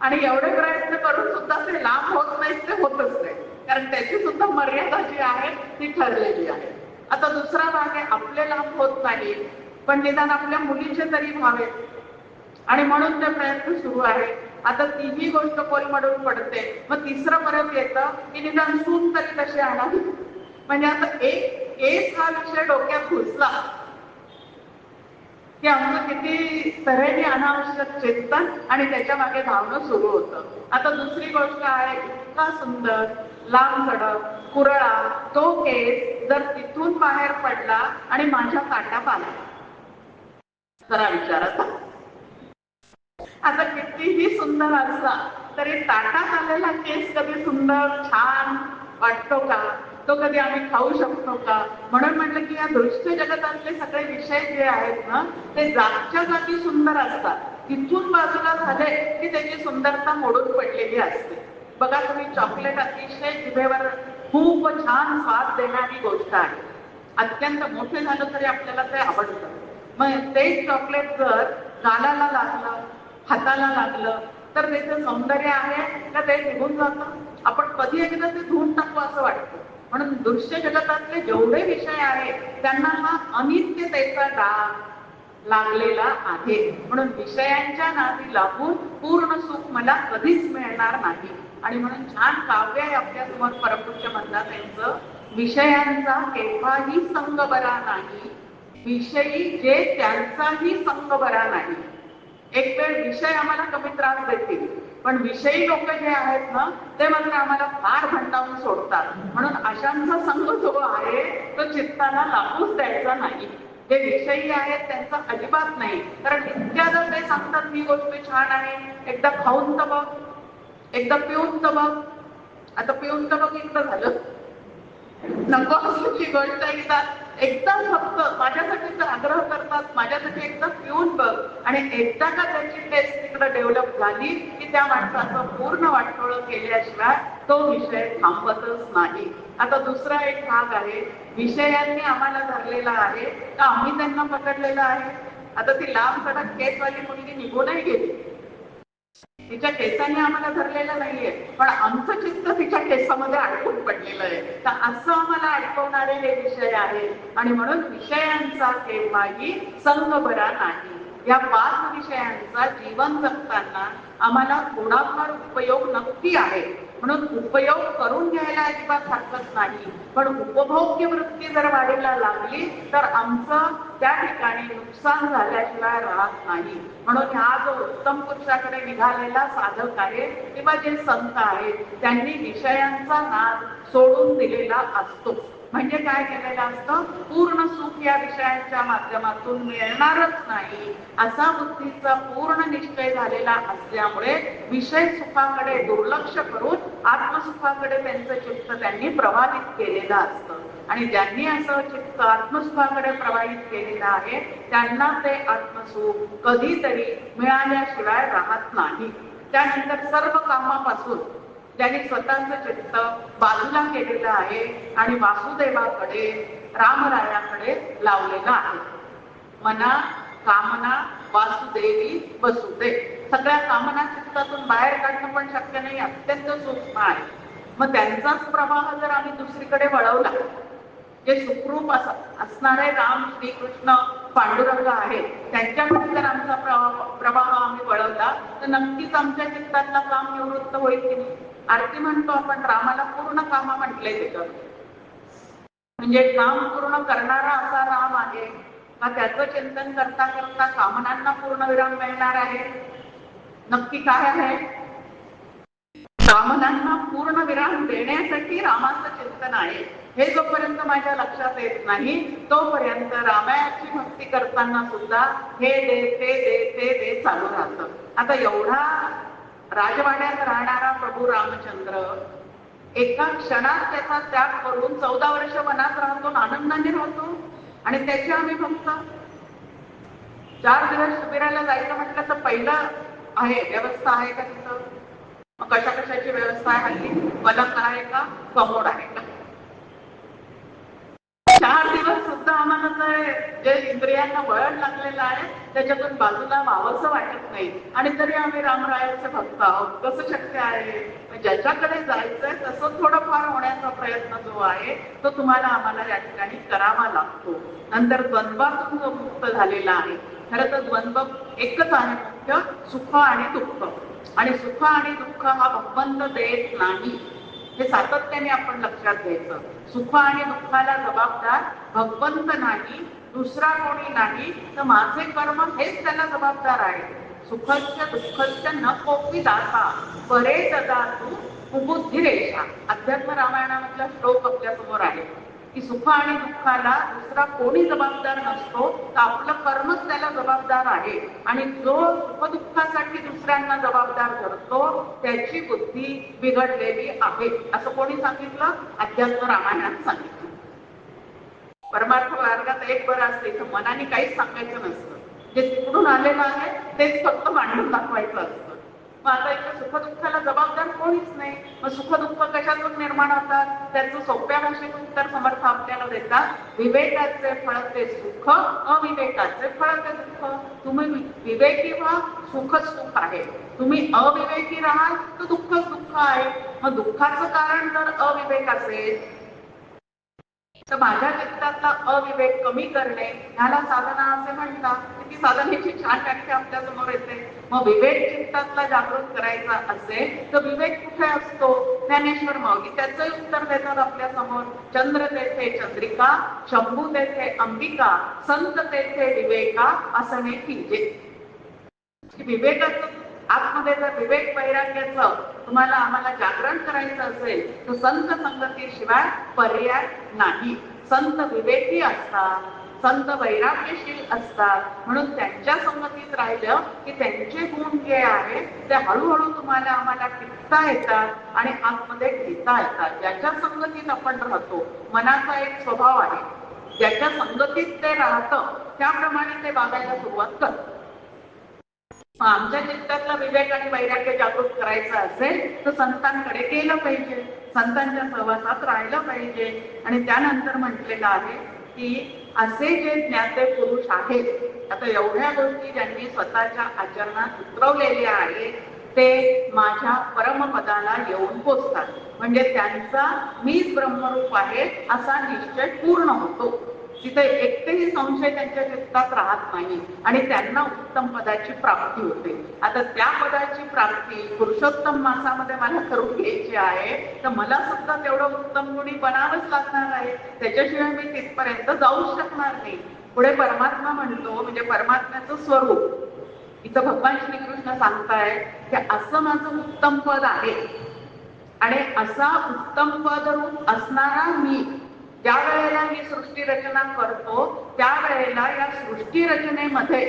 आणि एवढे प्रयत्न करून सुद्धा ते लांब होत नाहीत, ते होतच नाही, कारण त्याची सुद्धा मर्यादा जी आहे ती ठरलेली आहे. आता दुसरा भाग आहे, आपले लांब होत नाही पण निदान आपल्या मुलीचे तरी व्हावे, आणि म्हणून ते प्रयत्न सुरू आहे. आता तीही गोष्ट कोलमडून पडते, मग तिसरं परत येतं की निदान सून तरी कशी आणावी. म्हणजे आता एक हा विषय डोक्यात घुसला की आमचं किती तऱ्हेने अनावश्यक चिंतन आणि त्याच्या मागे धावणं सुरू होतं. आता दुसरी गोष्ट आहे, इतका सुंदर लांब सडक कुरळा तो केस जर तिथून बाहेर पडला आणि माझ्या ताटात आला, जरा विचारात. आता कितीही सुंदर असला तरी ताटात आलेला केस कधी सुंदर छान वाटतो का? तो कधी आम्ही खाऊ शकतो का? म्हणून म्हटलं की या दृश्य जगतातले सगळे विषय जे आहेत ना ते जागच्या जागी सुंदर असतात, तिथून बाजूला झाले की त्याची सुंदरता मोडून पडलेली असते. बघा तुम्ही, चॉकलेट अतिशय जिभेवर खूप छान स्वाद देणारी गोष्ट आहे. अत्यंत मोठे झालं तरी आपल्याला ते आवडतं. मग तेच चॉकलेट जर गालाला लागलं, हाताला लागलं तर त्याचं सौंदर्य आहे का ते निघून जातं? आपण कधी एकदा ते धुवून टाकू असं वाटतं. म्हणून दृश्य जगतातले जेवढे विषय आहेत त्यांना हा अनित्यतेचा डाग लागलेला आहे. म्हणून विषयांच्या नादी लागून पूर्ण सुख मला कधीच मिळणार नाही. आणि म्हणून छान काव्य आहे आपल्यासमोर परमपूज्य मंदाता यांचं, विषयांचा केव्हाही संग बरा नाही, विषयी जे त्यांचाही संग बरा नाही. एक वेळ विषय आम्हाला कमी त्रास देतील, पण विषयी लोक जे आहेत ना ते मात्र आम्हाला फार भंडावून सोडतात. म्हणून अशांचा संग जो आहे तो चित्ताला लागूच द्यायचा नाही. जे विषयी आहेत त्यांचा अजिबात नाही, कारण इतक्यादा ते सांगतात ही गोष्ट छान आहे, एकदा खाऊन तर बघ, एकदा पिऊन तर बघ. आता पिऊन तर बघ एकदा झालं, नको असल्याची गोष्ट एकदा फक्त माझ्यासाठी आग्रह करतात, माझ्यासाठी एकदा पिऊन बघ, आणि एकदा का त्याची टेस्ट तिकडे डेव्हलप झाली की त्या माणसाचं पूर्ण वाटोळं केल्याशिवाय तो विषय थांबतच नाही. आता दुसरा एक भाग आहे, विषयांनी आम्हाला धरलेला आहे तर आम्ही त्यांना पकडलेला आहे. आता ती लांब सडक केसवाली मुलगी निघूनही गेली, तिच्या केसांनी आम्हाला धरलेलं नाहीये, पण आमचं चित्त तिच्या केसामध्ये अडकून पडलेलं आहे. तर असं आम्हाला अडकवणारे हे विषय आहेत. आणि म्हणून विषयांचा केव्हाही संग बरा नाही. या 5 विषयांचा जीवन जगताना आम्हाला थोडाफार उपयोग नक्की आहे. म्हणून उपयोग करून घ्यायला अजिबात हरकत नाही, पण उपभोग्य वृत्ती जर वाढीला लागली तर आमचं त्या ठिकाणी नुकसान झाल्याशिवाय राहत नाही. म्हणून हा जो उत्तम पुरुषाकडे निघालेला साधक आहे किंवा जे संत आहेत त्यांनी विषयांचा नाद सोडून दिलेला असतो. म्हणजे काय केलेलं असतं, पूर्ण सुख या विषयांच्या माध्यमातून मिळणारच नाही असा बुद्धीचा पूर्ण निश्चय झालेला असल्यामुळे विषय सुखाकडे दुर्लक्ष करून आत्मसुखाकडे त्यांचं चित्त त्यांनी प्रवाहित केलेलं असतं. आणि ज्यांनी असं चित्त आत्मसुखाकडे प्रवाहित केलेलं आहे त्यांना ते आत्मसुख कधीतरी मिळाल्याशिवाय राहत नाही. त्यानंतर सर्व कामापासून ज्यांनी स्वतःचं चित्त बाजूला केलेलं आहे आणि वासुदेवाकडे, रामरायाकडे लावलेलं आहे. मना कामना वासुदेवी वसुदे, सगळ्या कामना चित्तातून बाहेर काढणं पण शक्य नाही, अत्यंत सूक्ष्म आहे. मग त्यांचाच प्रवाह जर आम्ही दुसरीकडे वळवला, जे सुखरूप असणारे राम, श्रीकृष्ण, पांडुरंग आहे त्यांच्याकडे जर आमचा प्रवाह आम्ही वळवला तर नक्कीच आमच्या चित्तातला काम निवृत्त होईल की नाही. आरती म्हणतो आपण, रामाला पूर्ण कामा म्हटले त्याच्यात, म्हणजे काम पूर्ण करणारा असा राम आहे का त्याचं चिंतन करता करता कामनांना पूर्ण विराम मिळणार आहे? नक्की काय आहे? कामनांना पूर्ण विराम देण्यासाठी रामाचं चिंतन आहे. हे जोपर्यंत माझ्या लक्षात येत नाही तोपर्यंत रामायणाची भक्ती करताना सुद्धा हे दे ते दे ते दे चालू राहतं. आता एवढा राजवाड्यात राहणारा प्रभू रामचंद्र एका क्षणात त्याचा त्याग करून 14 वर्ष वनात राहतो, आनंदाने राहतो. आणि त्याची आम्ही फक्त 4 दिवस शिबिराला जायचं म्हटलं तर पहिलं आहे व्यवस्था आहे का तिथं? मग कशा कशाची व्यवस्था आहे हल्ली? पलंग आहे का? कमोड आहे का? 4 दिवस सुद्धा आम्हाला जे इंद्रियांना वळण लागलेलं आहे त्याच्यातून बाजूला व्हावंसं वाटत नाही. आणि तरी आम्ही रामरायाचे भक्त आहोत. कसं शक्य आहे? ज्याच्याकडे जायचंय तसं थोडंफार होण्याचा प्रयत्न जो आहे तो तुम्हाला आम्हाला या ठिकाणी करावा लागतो. नंतर द्वंद्वातून जो मुक्त झालेला आहे, खरं तर द्वंद्व एकच आहे मुख्य, सुख आणि दुःख. आणि सुख आणि दुःख हा भगवंत देत नाही, हे सातत्याने आपण लक्षात घ्यायचं. सुख आणि दुःखाला जबाबदार भगवंत नाही, दुसरा कोणी नाही, तर माझे कर्म हेच त्याला जबाबदार आहे. सुखस्य दुःखस्य न कोपी दाता परे ददातु कुबुद्धिरेषा. अध्यात्म रामायणामधला श्लोक आपल्या समोर आहे की सुख आणि दुःखाला दुसरा कोणी जबाबदार नसतो, तर आपलं कर्मच त्याला जबाबदार आहे. आणि जो सुख दुःखासाठी दुसऱ्यांना जबाबदार धरतो त्याची बुद्धी बिघडलेली आहे, असं कोणी सांगितलं? अध्यात्म रामायणात सांगितलं. परमार्थ मार्गात एक बरं असते, इथं मनाने काहीच सांगायचं नसतं. जे तिकडून आलेलं आहे तेच फक्त मांडून दाखवायचं असतं. मग आता इथं सुखदुःखाला जबाबदार कोणीच नाही. मग सुखदुःख कशातून निर्माण होतात? त्याचं सोप्या भाषेत उत्तर समर्थ आपल्याला देतात. विवेकाचे फळ ते सुख, अविवेकाचे फळ ते दुःख. तुम्ही विवेकी व्हा, सुखच सुख आहे. तुम्ही अविवेकी राहाल तर दुःखच दुःख आहे. मग दुःखाचं कारण जर अविवेक असेल तर माझ्या चित्तातला अविवेक कमी करणे ह्याला साधना असे म्हणतात. ती साधनेची छान व्याख्या आपल्या समोर येते. मग विवेक चित्तातला जागृत करायचा असेल तर विवेक कुठे असतो? ज्ञानेश्वर माऊली त्याचं उत्तर देतात आपल्या समोर. चंद्र तेथे चंद्रिका, शंभू तेथे अंबिका, संत तेथे विवेका असणे कीजे. विवेकाचं आतमध्ये जर विवेक वैराग्याचं तुम्हाला आम्हाला जागरण करायचं असेल तर संत संगतीशिवाय पर्याय नाही. संत विवेकी असतात, संत वैराग्यशील असतात, म्हणून त्यांच्या संगतीत राहिलं की त्यांचे गुण जे आहे ते हळूहळू तुम्हाला आम्हाला टिकता येतात आणि आतमध्ये घेता येतात. ज्याच्या संगतीत आपण राहतो, मनाचा एक स्वभाव आहे, ज्याच्या संगतीत ते राहतं त्याप्रमाणे ते वागायला सुरुवात करतं. आमच्या चित्तातला विवेक आणि वैराग्य जागृत करायचं असेल तर संतांकडे गेलं पाहिजे, संतांच्या सहवासात राहिलं पाहिजे. आणि त्यानंतर म्हटलेलं आहे की असे जे ज्ञाते पुरुष आहेत, आता एवढ्या गोष्टी ज्यांनी स्वतःच्या आचरणात उतरवलेल्या आहेत ते माझ्या परमपदाला येऊन पोचतात. म्हणजे त्यांचा मीच ब्रह्मरूप आहे असा निश्चय पूर्ण होतो. तिथे एकटेही संशय त्यांच्या चित्तात राहत नाही आणि त्यांना उत्तम पदाची प्राप्ती होते. आता त्या पदाची प्राप्ती पुरुषोत्तम मासामध्ये मला करून घ्यायची आहे तर मला सुद्धा तेवढं उत्तम गुणी बनावंच लागणार आहे. त्याच्याशिवाय मी तिथपर्यंत जाऊच शकणार नाही. पुढे परमात्मा म्हणतो, म्हणजे परमात्म्याचं स्वरूप इथं भगवान श्रीकृष्ण सांगताय की असं माझं उत्तम पद आहे आणि असा उत्तम पद रूप असणारा मी ज्या वेळेला ही सृष्टी रचना करतो त्यावेळेला या सृष्टी रचनेमध्ये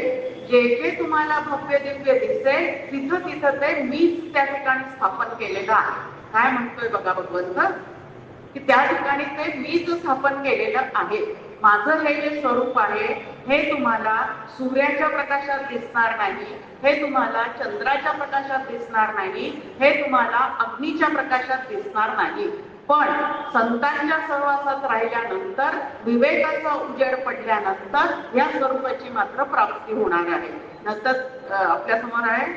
जे जे तुम्हाला भव्य दिव्य दिसेल तिथं तिथं ते मीच त्या ठिकाणी स्थापन केलेलं आहे. काय म्हणतोय बघा भगवंत की त्या ठिकाणी ते मीच स्थापन केलेलं आहे. माझं हे जे स्वरूप आहे हे तुम्हाला सूर्याच्या प्रकाशात दिसणार नाही, हे तुम्हाला चंद्राच्या प्रकाशात दिसणार नाही, हे तुम्हाला अग्नीच्या प्रकाशात दिसणार नाही. पण संतांच्या सहवासात राहिल्यानंतर विवेकाचा उजेड पडल्यानंतर या स्वरूपाची मात्र प्राप्ती होणार आहे. नंतर आपल्या समोर आहे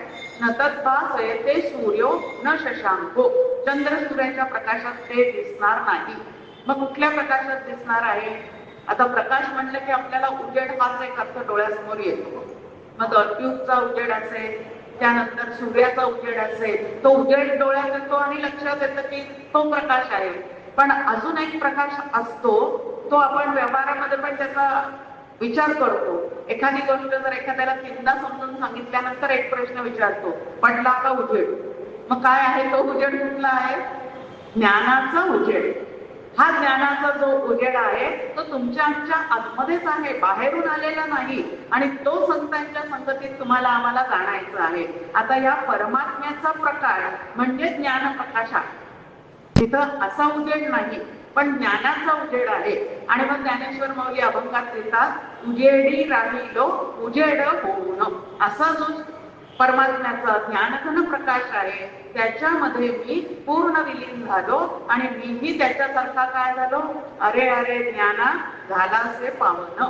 नतद्भासयते सूर्यो न शशांको. चंद्र सूर्याच्या प्रकाशात ते दिसणार नाही. मग कुठल्या प्रकाशात दिसणार आहे? आता प्रकाश म्हणलं की आपल्याला उजेड हाच एक अर्थ डोळ्यासमोर येतो. मग ट्यूबचा उजेड असेल, त्यानंतर सूर्याचा उजेड असेल, तो उजेड डोळ्यात येतो आणि लक्षात येतं की तो प्रकाश आहे. पण अजून एक प्रकाश असतो, तो आपण व्यवहारामध्ये पण त्याचा विचार करतो. एखादी गोष्ट जर एखाद्याला तीनदा समजून सांगितल्यानंतर एक प्रश्न विचारतो, पडला का उजेड? मग काय आहे तो उजेड? कुठला आहे? ज्ञानाचा उजेड. हा ज्ञानाचा जो उजेड आहे तो तुमच्या आमच्या आतमध्येच आहे, बाहेरून आलेला नाही. आणि तो संतांच्या संगतीत तुम्हाला आम्हाला जाणायचा आहे. आता या परमात्म्याचा प्रकाश म्हणजे ज्ञान प्रकाश आहे. तिथं असा उजेड नाही, पण ज्ञानाचा उजेड आहे. आणि मग ज्ञानेश्वर माऊली अभंगात देतात, उजेडी राहिलो उजेड होऊन. असा जो परमात्म्याचा ज्ञानघन प्रकाश आहे त्याच्यामध्ये मी पूर्ण विलीन झालो आणि मीही त्याच्यासारखा काय झालो, अरे अरे ज्ञाना झालासे पावन,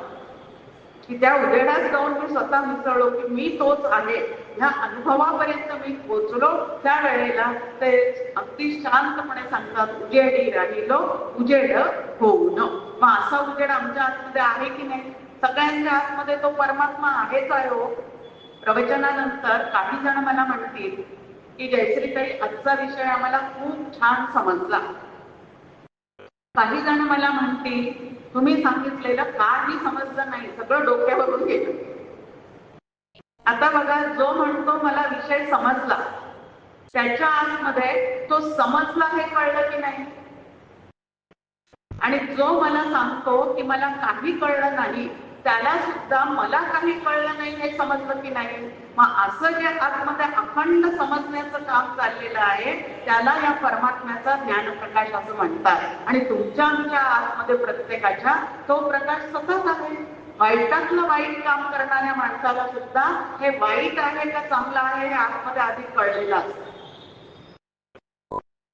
की त्या उजेडात जाऊन मी स्वतः मिसळलो की मी तोच आहे, ह्या अनुभवापर्यंत मी पोचलो. त्यावेळेला ते अगदी शांतपणे सांगतात, उजेडी राहिलो उजेड होऊन. मग असा उजेड आमच्या आतमध्ये आहे की नाही? सगळ्यांच्या आतमध्ये तो परमात्मा आहेच आहे हो. प्रवचनानंतर काही जण मला म्हणतील की जयश्रीताई आजचा विषय आम्हाला खूप छान समजला. काही जण मला म्हणतील तुम्ही सांगितलेलं काही समजलं नाही, सगळं डोक्यावरून गेलं. आता बघा, जो म्हणतो मला विषय समजला, त्याच्या आतमध्ये तो समजला हे कळलं की नाही? आणि जो मला सांगतो की मला काही कळलं नाही, त्याला सुद्धा मला काही कळलं नाही हे समजलं की नाही? मग असं जे आतमध्ये अखंड समजण्याचं काम चाललेलं आहे त्याला या परमात्म्याचा ज्ञानप्रकाश असं म्हणतात. आणि तुमच्या आमच्या आतमध्ये प्रत्येकाच्या तो प्रकाश सतत आहे. वाईटातलं वाईट काम करणाऱ्या माणसाला सुद्धा हे वाईट आहे का चांगलं आहे हे आतमध्ये आधी कळलेलं असतं.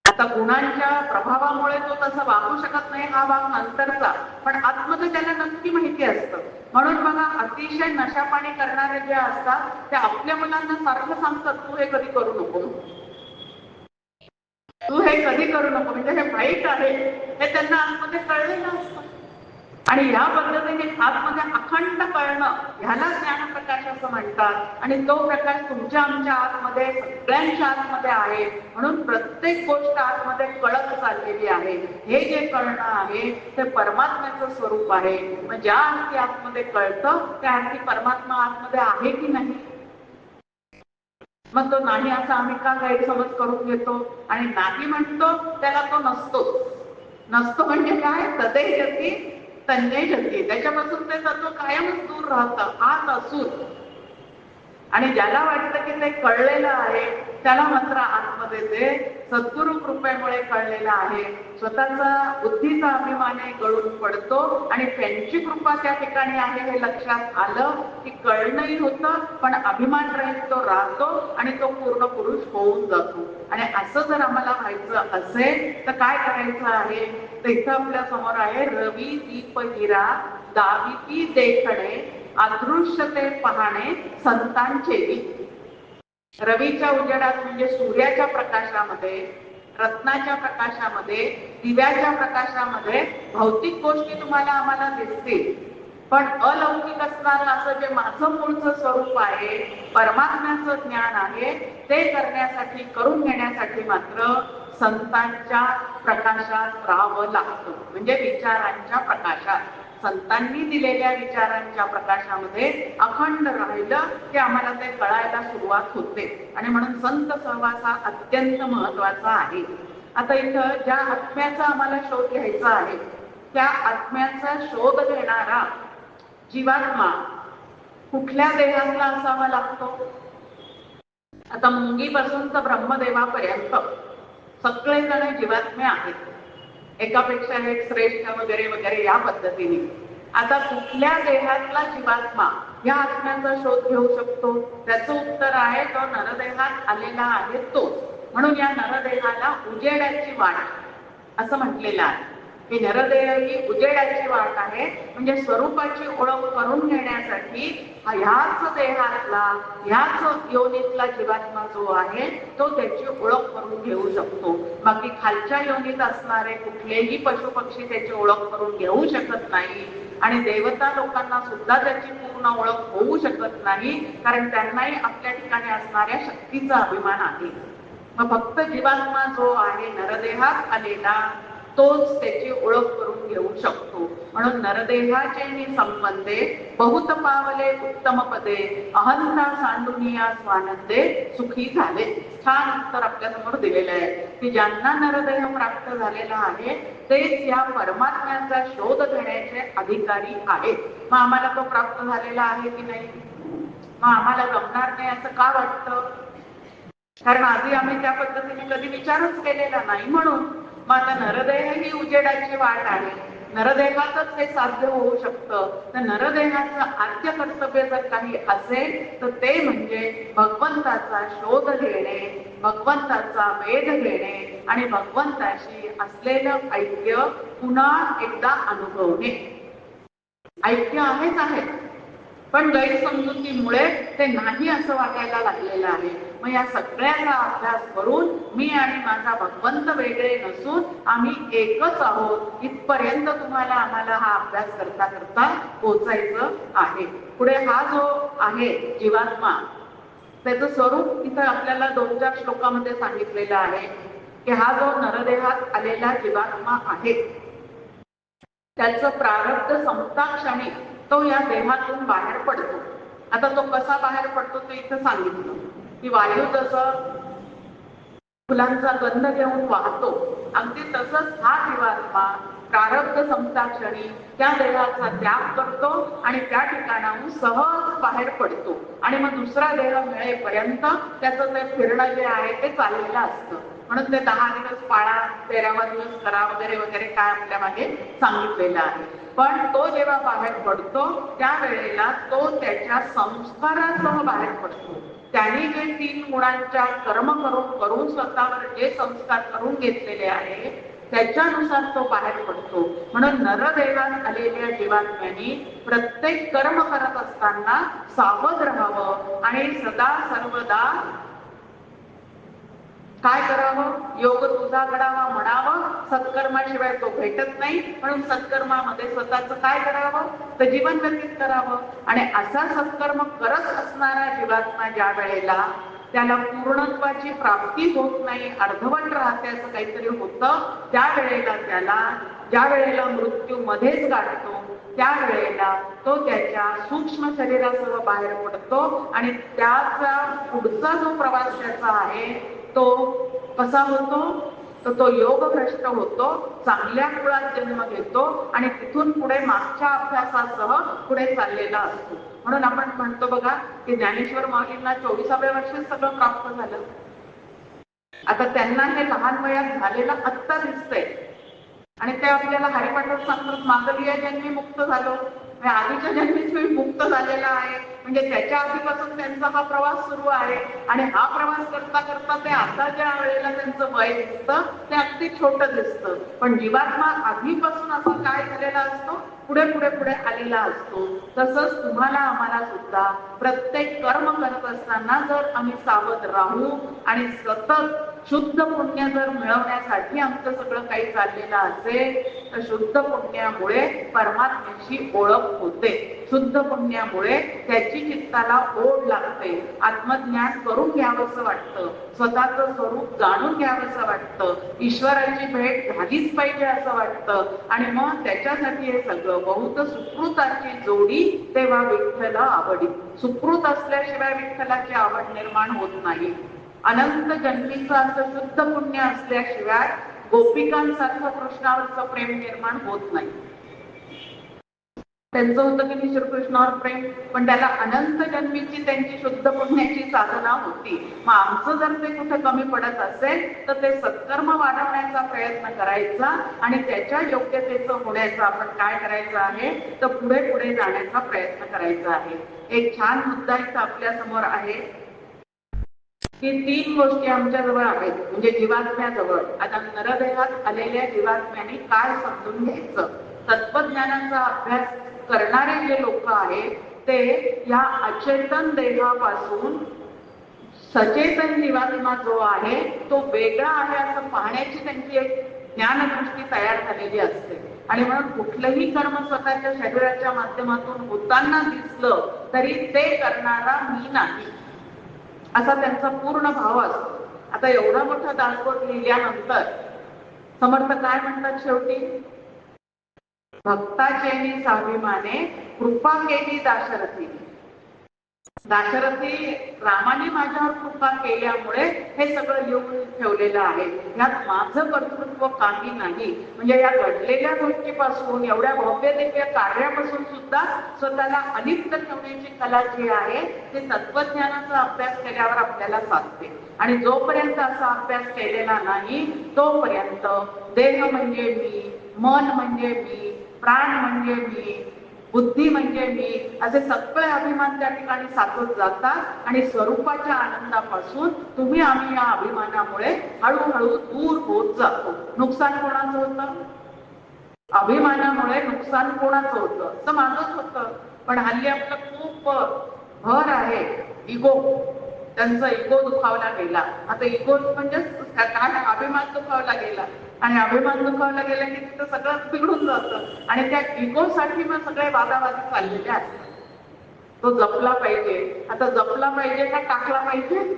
आता गुणांच्या प्रभावामुळे तो तसा वागू शकत नाही हा भाग नंतरचा, पण आतमध्ये त्याला नक्की माहिती असतं. म्हणून बघा, अतिशय नशापाणी करणारे जे असतात ते आपल्या मुलांना सारखं सांगतात, तू हे कधी करू नको, तू हे कधी करू नको, म्हणजे हे वाईट आहे हे त्यांना आतमध्ये कळलेलं असतं. आणि ह्या पद्धतीने आतमध्ये अखंड कळणं ह्याला ज्ञानप्रकाश असं म्हणतात. आणि तो प्रकाश तुमच्या आमच्या आतमध्ये सगळ्यांच्या आतमध्ये आहे, म्हणून प्रत्येक गोष्ट आतमध्ये कळत चाललेली आहे. हे जे कळणं आहे ते परमात्म्याचं स्वरूप आहे. मग ज्या अर्थी आतमध्ये कळतं त्या अर्थी परमात्मा आतमध्ये आहे की नाही? मग तो नाही असा आम्ही का गैरसमज करून घेतो आणि नाही म्हणतो त्याला तो नसतो. नसतो म्हणजे काय? तदे जती तन्ने जती, त्याच्यापासून ते तत्व कायमच दूर राहतं आत असून. आणि ज्याला वाटतं की ते कळलेलं आहे त्याला मात्र आतमध्ये ते सद्गुरु कृपेमुळे कळलेलं आहे. स्वतःचा बुद्धीचा अभिमाने गळून पडतो आणि त्यांची कृपा त्या ठिकाणी आहे हे लक्षात आलं की कळणंही होतं, पण अभिमान रहित तो राहतो आणि तो पूर्ण पुरुष होऊन जातो. आणि असं जर आम्हाला व्हायचं असेल तर काय करायचं आहे? तर इथं आपल्या समोर आहे, रवी दीप हिरा दाविती देखणे अदृश्य ते पाहणे संतांचे. रवीच्या उजेडात म्हणजे सूर्याच्या प्रकाशामध्ये, रत्नाच्या प्रकाशामध्ये, दिव्याच्या प्रकाशामध्ये भौतिक गोष्टी तुम्हाला आम्हाला दिसतील, पण अलौकिक असणारं असं जे माझं मूळचं स्वरूप आहे, परमात्म्याचं ज्ञान आहे, ते करण्यासाठी, करून घेण्यासाठी मात्र संतांच्या प्रकाशात राहावं लागतं. म्हणजे विचारांच्या प्रकाशात, संतांनी दिलेल्या विचारांच्या प्रकाशामध्ये अखंड राहिलं की आम्हाला ते कळायला सुरुवात होते. आणि म्हणून संत सहवास हा अत्यंत महत्वाचा आहे. आता इथं ज्या आत्म्याचा आम्हाला शोध घ्यायचा आहे त्या आत्म्याचा शोध घेणारा जीवात्मा कुठल्या देहातला असावा लागतो? आता मुंगीपासून तर ब्रह्मदेवापर्यंत सगळेजण जीवात्मे आहेत, एकापेक्षा एक श्रेष्ठ वगैरे वगैरे या पद्धतीने. आता कुठल्या देहातला जीवात्मा या आत्म्याचा शोध घेऊ शकतो? त्याचं उत्तर आहे तो नरदेहात आलेला आहे तो. म्हणून या नरदेहाला उजेडाची वाट असं म्हटलेलं आहे की नरदेह ही उजेडाची वाट आहे. म्हणजे स्वरूपाची ओळख करून घेण्यासाठी ह्याच देहातला, ह्याच योनीतला जीवात्मा जो आहे तो त्याची ओळख करून घेऊ शकतो. बाकी खालच्या योनीत असणारे कुठलेही पशु पक्षी त्याची ओळख करून घेऊ शकत नाही. आणि देवता लोकांना सुद्धा त्याची पूर्ण ओळख होऊ शकत नाही, कारण त्यांनाही आपल्या ठिकाणी असणाऱ्या शक्तीचा अभिमान आहे. मग फक्त जीवात्मा जो आहे नरदेहात आलेला तोच त्याची ओळख करून घेऊ शकतो. म्हणून नरदेहाचे संबंधे बहुत पावले उत्तम पदे अहंता सांडुनिया स्वानंदे सुखी झाले. छान उत्तर आपल्या समोर दिलेलं आहे की ज्यांना नरदेह प्राप्त झालेला आहे तेच या परमात्म्याचा शोध घेण्याचे अधिकारी आहेत. मग आम्हाला तो प्राप्त झालेला आहे की नाही? मग आम्हाला जमणार नाही असं का वाटतं? कारण आधी आम्ही त्या पद्धतीने कधी विचारच केलेला नाही. म्हणून मग आता नरदेह ही उजेडाची वाट आहे, नरदेहातच हे साध्य होऊ शकतं. तर नरदेहाचं आद्य कर्तव्य जर काही असेल तर ते म्हणजे भगवंताचा शोध घेणे, भगवंताचा वेध घेणे आणि भगवंताशी असलेलं ऐक्य पुन्हा एकदा अनुभवणे. ऐक्य आहेच आहे, पण गैरसमजुतीमुळे ते नाही असं वाटायला लागलेलं आहे. मग या सगळ्याचा अभ्यास करून मी आणि माझा भगवंत वेगळे नसून आम्ही एकच आहोत इथपर्यंत तुम्हाला आम्हाला हा अभ्यास करता करता पोचायचं आहे. पुढे हा जो आहे जीवात्मा, त्याचं स्वरूप इथं आपल्याला 2-4 श्लोकामध्ये सांगितलेलं आहे की हा जो नरदेहात आलेला जीवात्मा आहे त्याचं प्रारब्ध संपता क्षणी तो या देहातून बाहेर पडतो. आता तो कसा बाहेर पडतो ते इथं सांगितलं की वायू जसं फुलांचा गंध घेऊन वाहतो, अगदी तसंच हा जीवात्मा प्रारब्ध संपता क्षणी त्या देहाचा त्याग करतो आणि त्या ठिकाणाहून सहज बाहेर पडतो आणि मग दुसरा देह मिळेपर्यंत त्याचं ते फिरणं जे आहे ते चाललेलं असतं. म्हणून ते 10 दिवस पाळा, 13वा दिवस करा वगैरे वगैरे काय आपल्या मागे सांगितलेलं आहे. पण तो जेव्हा बाहेर पडतो त्यावेळेला तो त्याच्या संस्कारासह बाहेर पडतो. त्यांनी जे 3 गुणांच्या कर्म करून स्वतःवर जे संस्कार करून घेतलेले आहे त्याच्यानुसार तो बाहेर पडतो. म्हणून नरदेहात आलेल्या जीवात्म्यांनी प्रत्येक कर्म करत असताना सावध राहावं आणि सदा सर्वदा काय करावं, योग तुझा घडावा म्हणावं. सत्कर्माशिवाय तो भेटत नाही, म्हणून सत्कर्मामध्ये स्वतःचं काय करावं तर जीवन व्यतीत करावं. आणि असा सत्कर्म करत असणारा जीवात्मा ज्या वेळेला त्याला पूर्णत्वाची प्राप्ती होत नाही, अर्धवट राहते असं काहीतरी होतं, त्यावेळेला त्याला ज्या वेळेला मृत्यू मध्येच गाठतो त्यावेळेला तो त्याच्या सूक्ष्म शरीरासह बाहेर पडतो आणि त्याचा पुढचा जो प्रवास त्याचा आहे तो कसा होतो, तर तो योगभ्रष्ट होतो, चांगल्या कुळात जन्म घेतो आणि तिथून पुढे मागच्या अभ्यासासह पुढे चाललेला असतो. म्हणून आपण म्हणतो बघा की ज्ञानेश्वर माऊलींना 24व्या वर्षी सगळं प्राप्त झालं. आता त्यांना हे लहान वयात झालेलं आत्ता दिसतंय आणि ते आपल्याला हरिपाठात सांगतात मागल्या जन्मी मुक्त झालो, आधीच्या जन्मीच मी मुक्त झालेला आहे. म्हणजे त्याच्या आधीपासून त्यांचा हा प्रवास सुरू आहे आणि हा प्रवास करता करता ते आता ज्या वेळेला त्यांचं वय दिसतं ते अगदी छोटं दिसतं, पण जीवात्मा आधीपासून असं काय झालेला असतो, पुढे पुढे पुढे आलेला असतो. तसंच तुम्हाला आम्हाला सुद्धा प्रत्येक कर्म करत असताना जर आम्ही सावध राहू आणि सतत शुद्ध पुण्य जर मिळवण्यासाठी आमचं सगळं काही चाललेलं असेल तर शुद्ध पुण्यामुळे परमात्म्याची ओळख होते. शुद्ध पुण्यामुळे त्याची चित्ताला ओढ लागते, आत्मज्ञान करून घ्यावंसं वाटतं, स्वतःचं स्वरूप जाणून घ्यावंसं वाटतं, ईश्वराची भेट झालीच पाहिजे असं वाटतं आणि मग त्याच्यासाठी हे सगळं बहुत सुकृताची जोडी तेव्हा विठ्ठल आवडी. सुकृत असल्याशिवाय विठ्ठलाची आवड निर्माण होत नाही. अनंत जन्मीचं असं शुद्ध पुण्य असल्याशिवाय गोपिकांसारखं कृष्णावरचं प्रेम निर्माण होत नाही. त्यांचं होतं की श्रीकृष्णावर प्रेम, पण त्याला अनंत जन्मीची त्यांची शुद्ध पुण्याची साधना होती. मग आमचं जर ते कुठे कमी पडत असेल तर ते सत्कर्म वाढवण्याचा प्रयत्न करायचा आणि त्याच्या योग्यतेचं होण्याचा आपण काय करायचं आहे तर पुढे पुढे जाण्याचा प्रयत्न करायचा आहे. एक छान मुद्दा इथं आपल्या समोर आहे की 3 गोष्टी आमच्याजवळ आहेत, म्हणजे जीवात्म्याजवळ. आता नरदेहात आलेल्या जीवात्म्याने काय समजून घ्यायचं, तत्वज्ञानाचा अभ्यास करणारे जे लोक आहेत ते या अचेतन देहापासून सचेतन जीवात्मा जो आहे तो वेगळा आहे असं पाहण्याची त्यांची एक ज्ञानदृष्टी तयार झालेली असते आणि म्हणून कुठलंही कर्म स्वतःच्या शरीराच्या माध्यमातून होताना दिसलं तरी ते करणारा मी नाही असा त्यांचा पूर्ण भाव असतो. आता एवढा मोठा दासबोध लिहिल्यानंतर समर्थ काय म्हणतात शेवटी, भक्ताचेनी स्वाभिमाने कृपा केली दाशरथी. दाशरथी रामाने माझ्यावर कृपा केल्यामुळे हे सगळं येऊन ठेवलेलं आहे, यात माझं कर्तृत्व काही नाही. म्हणजे या घडलेल्या गोष्टीपासून, एवढ्या भव्य दिव्य कार्यापासून सुद्धा स्वतःला अलिप्त ठेवण्याची कला जी आहे ती तत्वज्ञानाचा अभ्यास केल्यावर आपल्याला साधते. आणि जोपर्यंत असा अभ्यास केलेला नाही तोपर्यंत देह म्हणजे मी, मन म्हणजे मी, प्राण म्हणजे मी, बुद्धी म्हणजे मी, असे सगळे अभिमान त्या ठिकाणी साचत जातात आणि स्वरूपाच्या आनंदापासून तुम्ही आम्ही या अभिमानामुळे हळूहळू दूर होत जातो. नुकसान कोणाचं होतं? अभिमानामुळे नुकसान कोणाचं होतं? तर माझंच होतं. पण हल्ली आपलं खूप भर आहे इगो, त्यांचा इगो दुखावला गेला. आता इगो म्हणजे काय? अभिमान दुखावला गेला. आणि अभिमान दुखावला गेला की तिथं सगळं बिघडून जातं आणि त्या इगोसाठी मग सगळे वादावादी चाललेले असतात. तो जपला पाहिजे. आता जपला पाहिजे का टाकला पाहिजे?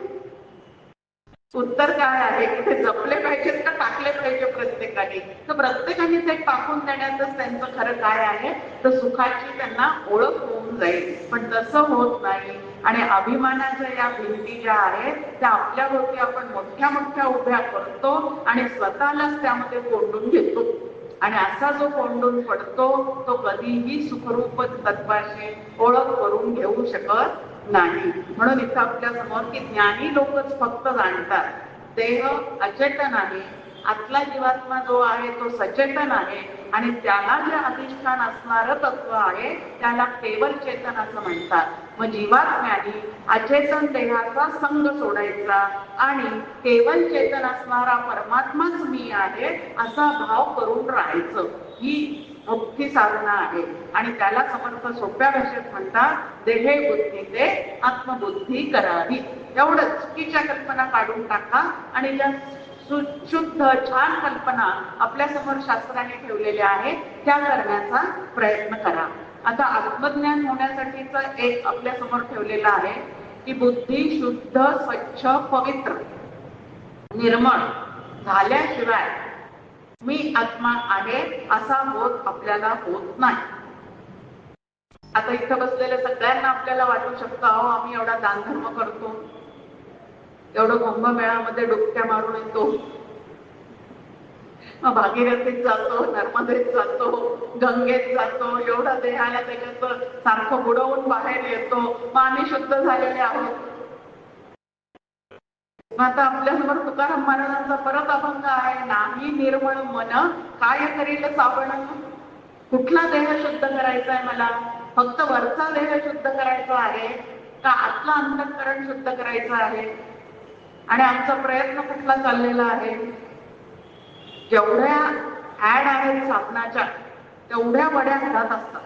उत्तर काय आहे की ते जपले पाहिजेत का टाकले पाहिजे प्रत्येकाने? तर प्रत्येकाने ते टाकून देण्यातच त्यांचं खरं काय आहे तर सुखाची त्यांना ओळख होऊन जाईल. पण तसं होत नाही आणि अभिमानाच्या या भिंती ज्या आहेत त्या आपल्या भोवती आपण मोठ्या मोठ्या उभ्या करतो आणि स्वतःलाच त्यामध्ये कोंडून घेतो. आणि असा जो कोंडून पडतो तो कधीही सुखरूप तत्वाशी ओळख करून घेऊ शकत नाही. म्हणून इथं आपल्या समोर की ज्ञानी लोकच फक्त जाणतात देह अचेतन आहे, आतला जीवात्मा जो आहे तो सचेतन आहे आणि त्याला जे अधिष्ठान असणारं तत्व आहे त्याला केवल चेतन असं म्हणतात. मग जीवात्म्याने अचेतन देहाचा संग सोडायचा आणि केवल चेतन असणारा परमात्माच मी आहे असा भाव करून राहायचं. ही मोठी साधना आहे आणि त्याला समर्थ सोप्या भाषेत म्हणतात देहे बुद्धी ते आत्मबुद्धी करावी. एवढंच चुकीच्या कल्पना काढून टाका आणि ज्या शुद्ध छान कल्पना आपल्या समोर शास्त्राने ठेवलेल्या आहेत त्या करण्याचा प्रयत्न करा. आता आत्मज्ञान होण्यासाठीच एक आपल्या समोर ठेवलेलं आहे की बुद्धी शुद्ध स्वच्छ पवित्र निर्मळ झाल्याशिवाय मी आत्मा आहे असा बोध आपल्याला होत नाही. आता इथं बसलेल्या सगळ्यांना आपल्याला वाटू शकतं अहो आम्ही एवढा दानधर्म करतो, एवढं कुंभमेळ्यामध्ये डुबक्या मारून येतो, भागीरथीत जातो, नर्मदेत जातो, गंगेत जातो, एवढं देहाला त्याच्यात सारखं बुडवून बाहेर येतो, मग आम्ही शुद्ध झालेले आहोत. आता आपल्यासमोर तुकाराम महाराजांचा परत अभंग आहे नाही निर्मळ मन काय करील साबण. कुठला देह शुद्ध करायचा आहे मला? फक्त वरचा देह शुद्ध करायचा आहे का आतला अंतःकरण शुद्ध करायचं आहे? आणि आमचा प्रयत्न कुठला चाललेला आहे? जेवढ्या ऍड आहेत साधनाच्या तेवढ्या वड्या घरात असतात,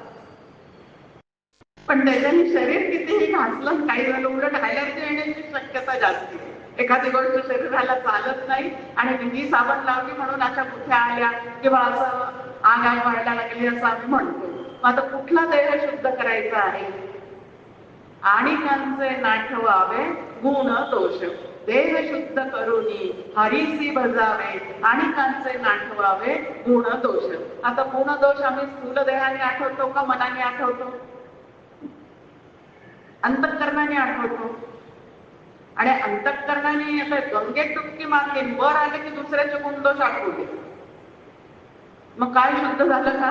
पण त्याच्याने शरीर कितीही घासलं काही झालं उलट ॲलर्जी येण्याची शक्यता जास्त. एखादी गोष्ट शरीराला चालत नाही आणि ही साबण लावली म्हणून अशा गुठ्या आल्या किंवा असं आग व्हायला लागली असं आम्ही म्हणतो. आता कुठला देह शुद्ध करायचा आहे? आणि त्यांचे नाठवावे गुण दोष देह शुद्ध करुनी हरीसी भजावे आणि त्यांचे नाठवावे गुण दोष. आता गुण दोष आम्ही स्थूल देहाने आठवतो का मनाने आठवतो? अंतःकरणाने आठवतो. आणि अंतःकरणाने आता गंगेत डुबकी मारली वर आले की दुसऱ्याचे गुणदोष आठवले, मग काय शुद्ध झालं का?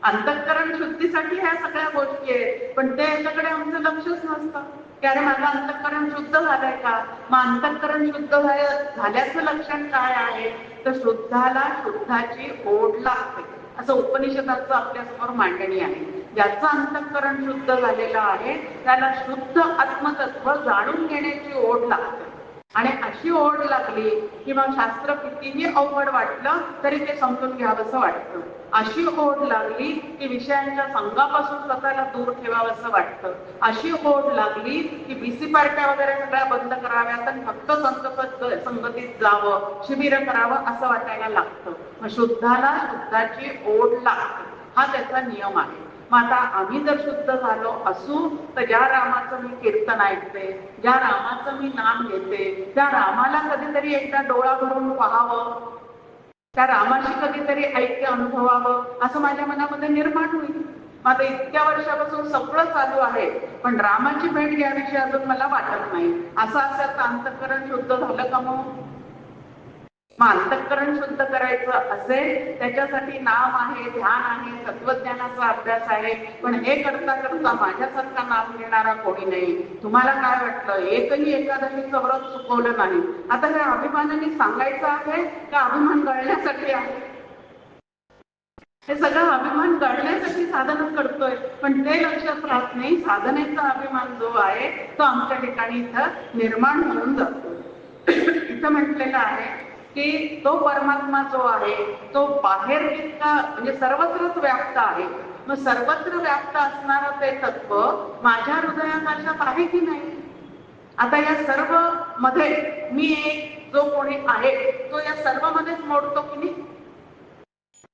अंतःकरण शुद्धीसाठी ह्या सगळ्या गोष्टी आहेत, पण ते याच्याकडे आमचं लक्षच नसतं की अरे माझं अंतःकरण शुद्ध झालंय का? मग अंतःकरण शुद्ध झाल्याचं लक्षण काय आहे तर शुद्धाला शुद्धाची ओढ लागते असं उपनिषदाचं आपल्या समोर मांडणी आहे. ज्याचं अंतःकरण शुद्ध झालेलं आहे त्याला शुद्ध आत्मतत्व जाणून घेण्याची ओढ लागते. आणि अशी ओढ लागली की मग शास्त्र कितीही अवघड वाटलं तरी ते समजून घ्यावंसं वाटतं. अशी ओढ लागली की विषयांच्या संघापासून स्वतःला दूर ठेवावंसं वाटतं. अशी ओढ लागली की बीसी पार्ट्या वगैरे सगळ्या बंद कराव्यात आणि फक्त संगतीत जावं, शिबिर करावं असं वाटायला लागतं. मग शुद्धाला शुद्धाची ओढ लागते, हा त्याचा नियम आहे. मग आता आम्ही जर शुद्ध झालो असू तर ज्या रामाचं मी कीर्तन ऐकते, ज्या रामाचं मी नाम घेते, त्या रामाला कधीतरी एकदा डोळा भरून पाहावं, त्या रामाशी कधीतरी ऐक्य अनुभवावं असं माझ्या मनामध्ये निर्माण होईल. आता इतक्या वर्षापासून सगळं चालू आहे, पण रामाची भेट घ्याविषयी अजून मला वाटत नाही. असं असेल तर अंतःकरण शुद्ध झालं का? मग अंतःकरण शुद्ध करायचं असेल त्याच्यासाठी नाम आहे, ध्यान आहे, तत्वज्ञानाचा अभ्यास आहे. पण हे करता करता माझ्यासारखा नाम घेणारा कोणी नाही. तुम्हाला काय वाटलं? एकही एकादशीचं व्रत चुकवलं नाही. आता हे अभिमानाने सांगायचं आहे का अभिमान गळण्यासाठी आहे? हे सगळं अभिमान गळण्यासाठी साधन करतोय, पण ते लक्षात राहत नाही. साधनेचा अभिमान जो आहे तो आमच्या ठिकाणी इथं निर्माण होऊन जातो. इथं म्हटलेलं आहे की तो परमात्मा जो आहे तो बाहेर इतका म्हणजे सर्वत्रच व्याप्त आहे. मग सर्वत्र व्याप्त असणारं ते तत्व माझ्या हृदयाकाशात आहे की नाही? आता या सर्व मध्ये मी एक जो कोणी आहे तो या सर्व मध्येच मोडतो की नाही?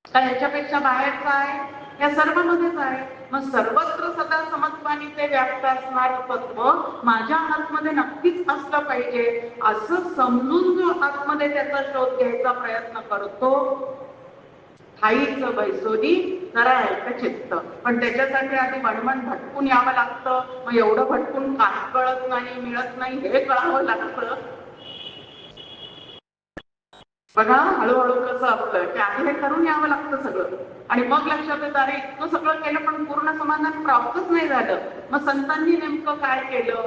का ह्याच्यापेक्षा बाहेरचा आहे? या सर्वांमध्येच आहे. मग सर्वत्र सदा समत्वानी ते व्याप्त असणारं तत्व माझ्या आतमध्ये नक्कीच असलं पाहिजे असं समजून जो आतमध्ये त्याचा शोध घ्यायचा प्रयत्न करतो, ठाईचं बैसोनी करायचं चित्त. पण त्याच्यासाठी आधी मनमन भटकून यावं लागतं. मग एवढं भटकून काही कळत नाही, मिळत नाही हे कळावं लागतं. बघा हळूहळू कसं आपलं की आधी हे करून यावं लागतं सगळं, आणि मग लक्षात येतं अरे इतकं सगळं केलं पण पूर्ण समाधान प्राप्तच नाही झालं. मग संतांनी नेमकं काय केलं?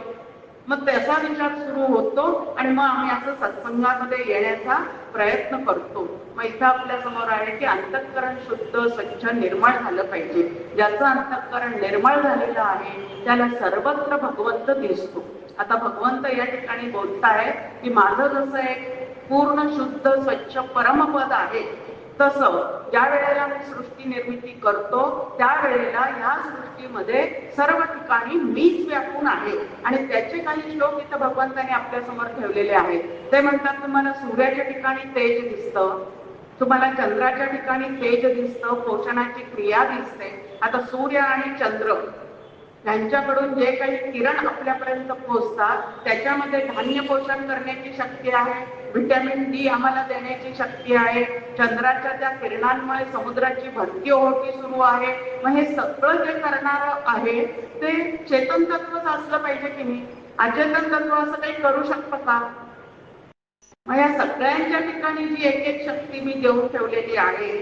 मग त्याचा विचार सुरू होतो आणि मग आम्ही असं सत्संगामध्ये येण्याचा प्रयत्न करतो. मग इथं आपल्या समोर आहे की अंतःकरण शुद्ध स्वच्छ निर्मळ झालं पाहिजे. ज्याचं अंतःकरण निर्मळ झालेलं आहे त्याला सर्वत्र भगवंत दिसतो. आता भगवंत या ठिकाणी बोलताय की माझं जसं एक पूर्ण शुद्ध स्वच्छ परमपद आहे तसं ज्या वेळेला मी सृष्टी निर्मिती करतो त्यावेळेला ह्या सृष्टीमध्ये सर्व ठिकाणी मीच व्यापून आहे. आणि त्याचे काही श्लोक इथं भगवंताने आपल्या समोर ठेवलेले आहेत. ते म्हणतात तुम्हाला सूर्याच्या ठिकाणी तेज दिसतं, तुम्हाला चंद्राच्या ठिकाणी तेज दिसतं, पोषणाची क्रिया दिसते. आता सूर्य आणि चंद्र त्यांच्याकडून जे काही किरण आपल्यापर्यंत पोहोचतात त्याच्यामध्ये धान्य पोषण करण्याची शक्ती आहे, व्हिटॅमिन डी आम्हाला देण्याची शक्ती आहे, चंद्राच्या त्या किरणांमुळे समुद्राची भरती ओहोटी सुरू आहे. मग हे सगळं जे करणारं आहे ते चेतन तत्वच असलं पाहिजे की नाही? अचेतन तत्व असं काही करू शकतं का? मग या सगळ्यांच्या ठिकाणी जी एक एक शक्ती मी देऊन ठेवलेली आहे,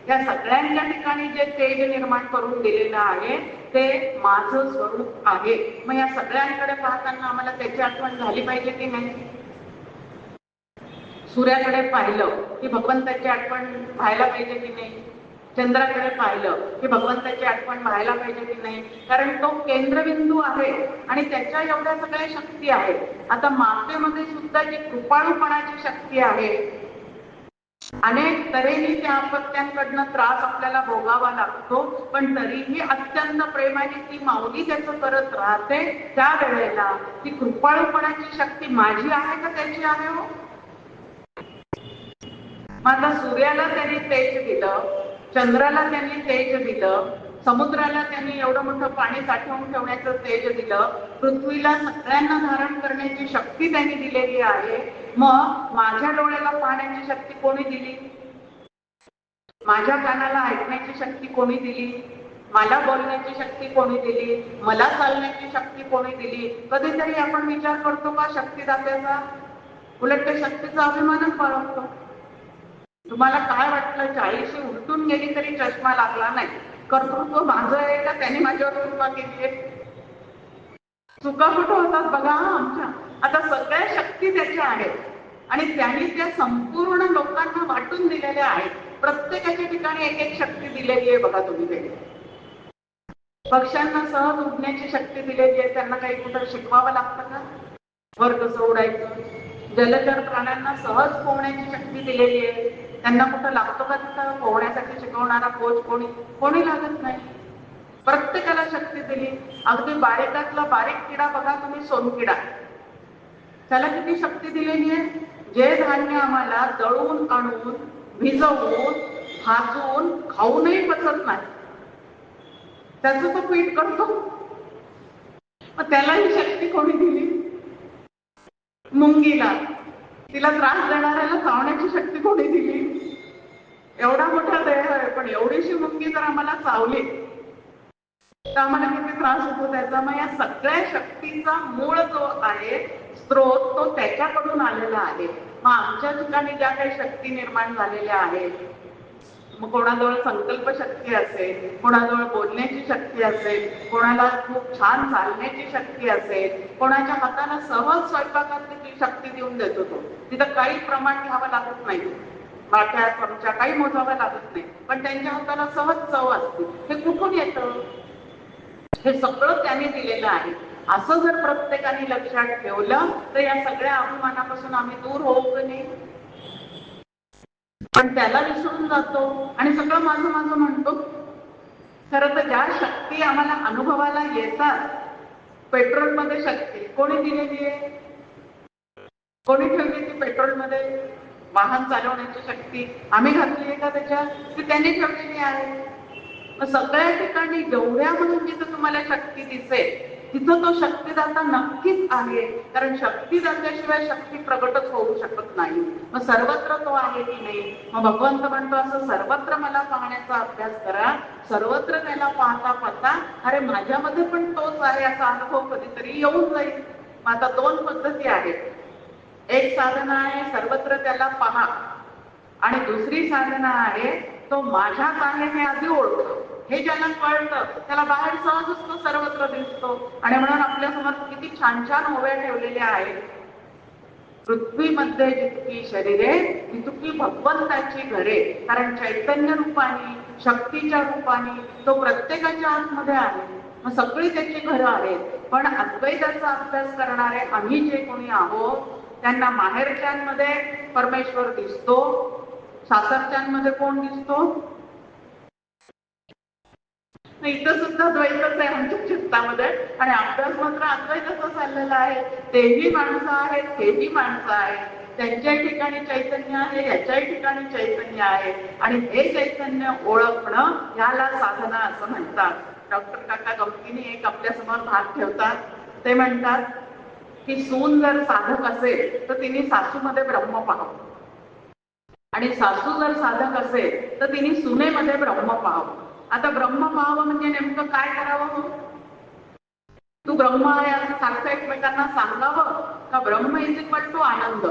या सगळ्यांच्या ठिकाणी जे तेज निर्माण करून दिलेलं आहे ते माझं स्वरूप आहे. मग या सगळ्यांकडे पाहताना आम्हाला त्याची आठवण झाली पाहिजे की नाही? सूर्याकडे पाहिलं की भगवंताची आठवण व्हायला पाहिजे की नाही? चंद्राकडे पाहिलं की भगवंताची आठवण व्हायला पाहिजे की नाही? कारण तो केंद्रबिंदू आहे आणि त्याच्या एवढ्या सगळ्या शक्ती आहेत. आता मातेमध्ये सुद्धा जी कृपाळूपणाची शक्ती आहे, अनेक तऱ्हेने त्या अपत्यांकडनं त्रास आपल्याला भोगावा लागतो, पण तरीही अत्यंत प्रेमाने ती माऊली त्याचं करत राहते. त्या वेळेला ती कृपाळूपणाची शक्ती माझी आहे का त्याची आहे? हो, माझा सूर्याला त्यांनी तेज दिलं, चंद्राला त्यांनी तेज दिलं, समुद्राला त्यांनी एवढं मोठं पाणी साठवून ठेवण्याचं तेज दिलं, पृथ्वीला सगळ्यांना धारण करण्याची शक्ती त्यांनी दिलेली आहे. मग माझ्या डोळ्याला पाहण्याची शक्ती कोणी दिली? माझ्या कानाला ऐकण्याची शक्ती कोणी दिली? मला बोलण्याची शक्ती कोणी दिली? मला चालण्याची शक्ती कोणी दिली? कधीतरी आपण विचार करतो का शक्तिदात्याचा? उलट त्या शक्तीचा अभिमानच बाळगतो. तुम्हाला काय वाटलं 40 उलटून गेली तरी चष्मा लागला नाही? कर्तृत्व माझं आहे का त्याने माझ्यावर कृपा केली आहे? चुका कुठं होतात बघा आमच्या. आता सगळ्या शक्ती त्याच्या आहेत आणि त्यांनी त्या संपूर्ण लोकांना वाटून दिलेल्या आहेत. प्रत्येकाच्या ठिकाणी एक एक शक्ती दिलेली आहे बघा तुम्ही. ते पक्ष्यांना सहज उडण्याची शक्ती दिलेली आहे, त्यांना काही कुठं शिकवावं लागतं का वर कसं उडायचं? जलचर प्राण्यांना सहज पोहण्याची शक्ती दिलेली आहे, त्यांना कुठं लागतो का तिथं पोहण्यासाठी शिकवणारा कोच? कोणी लागत नाही. प्रत्येकाला शक्ती दिली. अगदी बारीकातला बारीक किडा बघा तुम्ही, सोनकिडा, त्याला किती शक्ती दिलेली आहे? जे धान्य आम्हाला दळून आणून भिजवून भाजून खाऊनही पचत नाही त्याचं तो पीठ करतो. मग त्याला ही शक्ती कोणी दिली? मुंगीला, तिला त्रास देणाऱ्याला चावण्याची शक्ती कोणी दिली? एवढा मोठा देह आहे पण एवढीशी मुंगी जर आम्हाला चावली तर आम्हाला किती त्रास होतो त्याचा. मग या सगळ्या शक्तीचा मूळ जो आहे स्रोत तो त्याच्याकडून आलेला आहे. मग आमच्या ठिकाणी ज्या काही शक्ती निर्माण झालेल्या आहेत, मग कोणाजवळ संकल्प शक्ती असेल, कोणाजवळ बोलण्याची शक्ती असेल, कोणाला खूप छान चालण्याची शक्ती असेल, कोणाच्या हाताला सहज स्वयंपाकाची शक्ती देऊन देतो तो. तिथं काही प्रमाण घ्यावं लागत नाही, वाट्या चमचा काही मोजावं लागत नाही, पण त्यांच्या हाताला सहज चव असते. हे कुठून येतं? हे सगळं त्याने दिलेलं आहे. असं जर प्रत्येकाने लक्षात ठेवलं तर या सगळ्या अभिमानापासून आम्ही दूर होऊ की नाही? पण त्याला विसरून जातो आणि सगळं माझं माझं म्हणतो. खरं तर ज्या शक्ती आम्हाला अनुभवाला येतात, पेट्रोलमध्ये शक्ती कोणी दिलेली आहे? कोणी ठेवली ती पेट्रोलमध्ये? वाहन चालवण्याची शक्ती आम्ही घातली आहे का त्याच्यात? ती त्याने ठेवलेली आहे. सगळ्या ठिकाणी जेवढ्या म्हणून जिथं तुम्हाला शक्ती दिसेल तिथं तो शक्तिदाता नक्कीच आहे. कारण शक्तिदात्याशिवाय शक्ती प्रगटच होऊ शकत नाही. मग सर्वत्र तो आहे की नाही? मग भगवंत म्हणतो असं सर्वत्र मला पाहण्याचा अभ्यास करा. सर्वत्र त्याला पाहता पाहता अरे माझ्यामध्ये पण तोच आहे असा अनुभव कधीतरी येऊन जाईल. मग आता दोन पद्धती आहेत. एक साधना आहे सर्वत्र त्याला पहा, आणि दुसरी साधना आहे तो माझ्यात आहे हे आधी ओळख. हे ज्याला कळतं त्याला बाहेर सहजच तो सर्वत्र दिसतो. आणि म्हणून आपल्या समोर किती छान छान ओव्या ठेवलेल्या आहेत. पृथ्वीमध्ये जितकी शरीरे तितकी भगवंताची घरे. कारण चैतन्य रूपाने शक्तीच्या रूपाने तो प्रत्येकाच्या आतमध्ये आहे. मग सगळी त्याची घरं आहेत. पण अद्वैताचा अभ्यास करणारे आम्ही जे कोणी आहोत त्यांना माहेरच्यांमध्ये परमेश्वर दिसतो, सासरच्यांमध्ये कोण दिसतो? इथं सुद्धा द्वैतच आहे आमच्या चित्तामध्ये. आणि अभ्यास मात्र अद्वैताचा चाललेला आहे. तेही माणसं आहेत, हेही माणसं आहेत. त्यांच्याही ठिकाणी चैतन्य आहे, याच्याही ठिकाणी चैतन्य आहे. आणि हे चैतन्य ओळखणं याला साधना असं म्हणतात. डॉक्टर काका गमतीने एक आपल्या समोर भाग ठेवतात. ते म्हणतात की सून जर साधक असेल तर तिने सासूमध्ये ब्रह्म पाहावं, आणि सासू जर साधक असेल तर तिने सुनेमध्ये ब्रह्म पाहावं. आता ब्रह्म पाहावं म्हणजे नेमकं काय करावं? तू ब्रह्म आहे असं सारखं एकमेकांना सांगावं का? ब्रह्म इज इक्वल टू आनंद.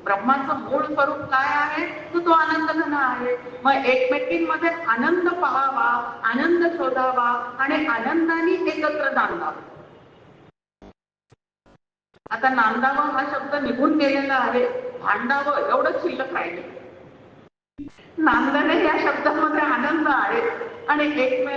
ब्रह्माचं मूळ स्वरूप काय आहे? तो आनंद घन आहे. मग एकमेकींमध्ये आनंद पाहावा, आनंद शोधावा आणि आनंदाने एकत्र नांदावा. आता नांदावं हा शब्द निघून गेलेला आहे, भांडावं एवढंच शिल्लक राहिले. नांदणे या शब्दामध्ये आनंद आहे. आणि एक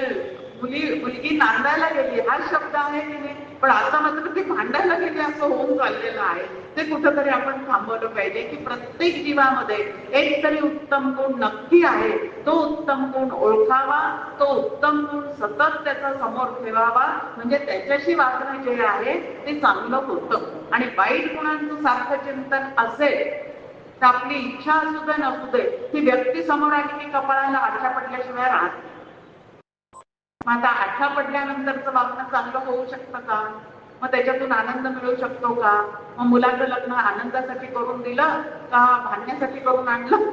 मुलगी नांदायला गेली हा शब्द आहे की नाही? पण आता मात्र ती भांडायला गेली असं होऊन चाललेलं आहे. ते कुठंतरी आपण थांबवलं पाहिजे की प्रत्येक जीवामध्ये एक तरी उत्तम गुण नक्की आहे. तो उत्तम गुण ओळखावा, तो उत्तम गुण सतत त्याचा समोर ठेवावा. म्हणजे त्याच्याशी वागणं जे आहे ते चांगलं होतं. आणि वाईट गुणांचं सारखं चिंतन असेल तर आपली इच्छा असू दे नसू दे ती व्यक्ती समोर आली की कपाळाला आठ्या पडल्याशिवाय राहत. मग आता आठ्या पडल्यानंतरचं वागणं चांगलं होऊ शकतं का? मग त्याच्यातून आनंद मिळू शकतो का? मग मुलाचं लग्न आनंदासाठी करून दिलं का भांडण्यासाठी करून आणलं?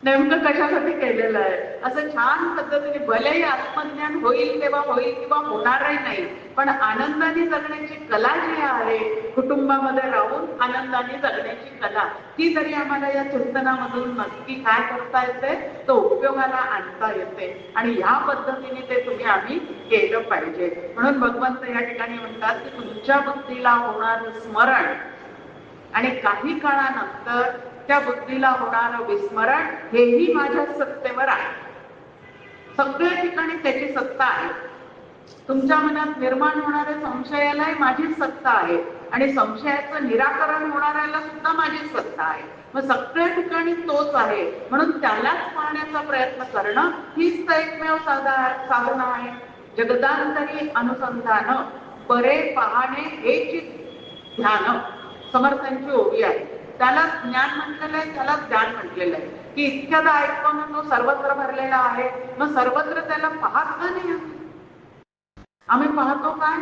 नेमकं कशासाठी केलेलं आहे? असं छान पद्धतीने भलेही आत्मज्ञान होईल तेव्हा होईल किंवा होणारही नाही, पण आनंदाने जगण्याची कला जी आहे, कुटुंबामध्ये राहून आनंदाने जगण्याची कला, ती जरी आम्हाला या चिंतनामधून नक्की काय करता येते, तो उपयोगाला आणता येते. आणि ह्या पद्धतीने ते तुम्ही आम्ही केलं पाहिजे. म्हणून भगवंत या ठिकाणी म्हणतात की तुमच्या बुद्धीला होणार स्मरण आणि काही काळानंतर त्या बुद्धीला होणारं विस्मरण हेही माझ्या सत्तेवर आहे. सगळ्या ठिकाणी त्याची सत्ता आहे. तुमच्या मनात निर्माण होणाऱ्या संशयालाही माझीच सत्ता आहे आणि संशयाचं निराकरण होणाऱ्याला सुद्धा माझीच सत्ता आहे. मग सगळ्या ठिकाणी तोच आहे. म्हणून त्यालाच पाहण्याचा प्रयत्न करणं हीच तर एकमेव साधना आहे. जगदांतरी अनुसंधान बरे पाहणे हेच ध्यान समर्थांची ओवी आहे. त्याला ज्ञान म्हटलेलं आहे, त्याला ध्यान म्हटलेलं आहे. की इतक्यादा ऐकून तो सर्वत्र भरलेला आहे. मग सर्वत्र त्याला पाहत का नाही? आम्ही पाहतो काय?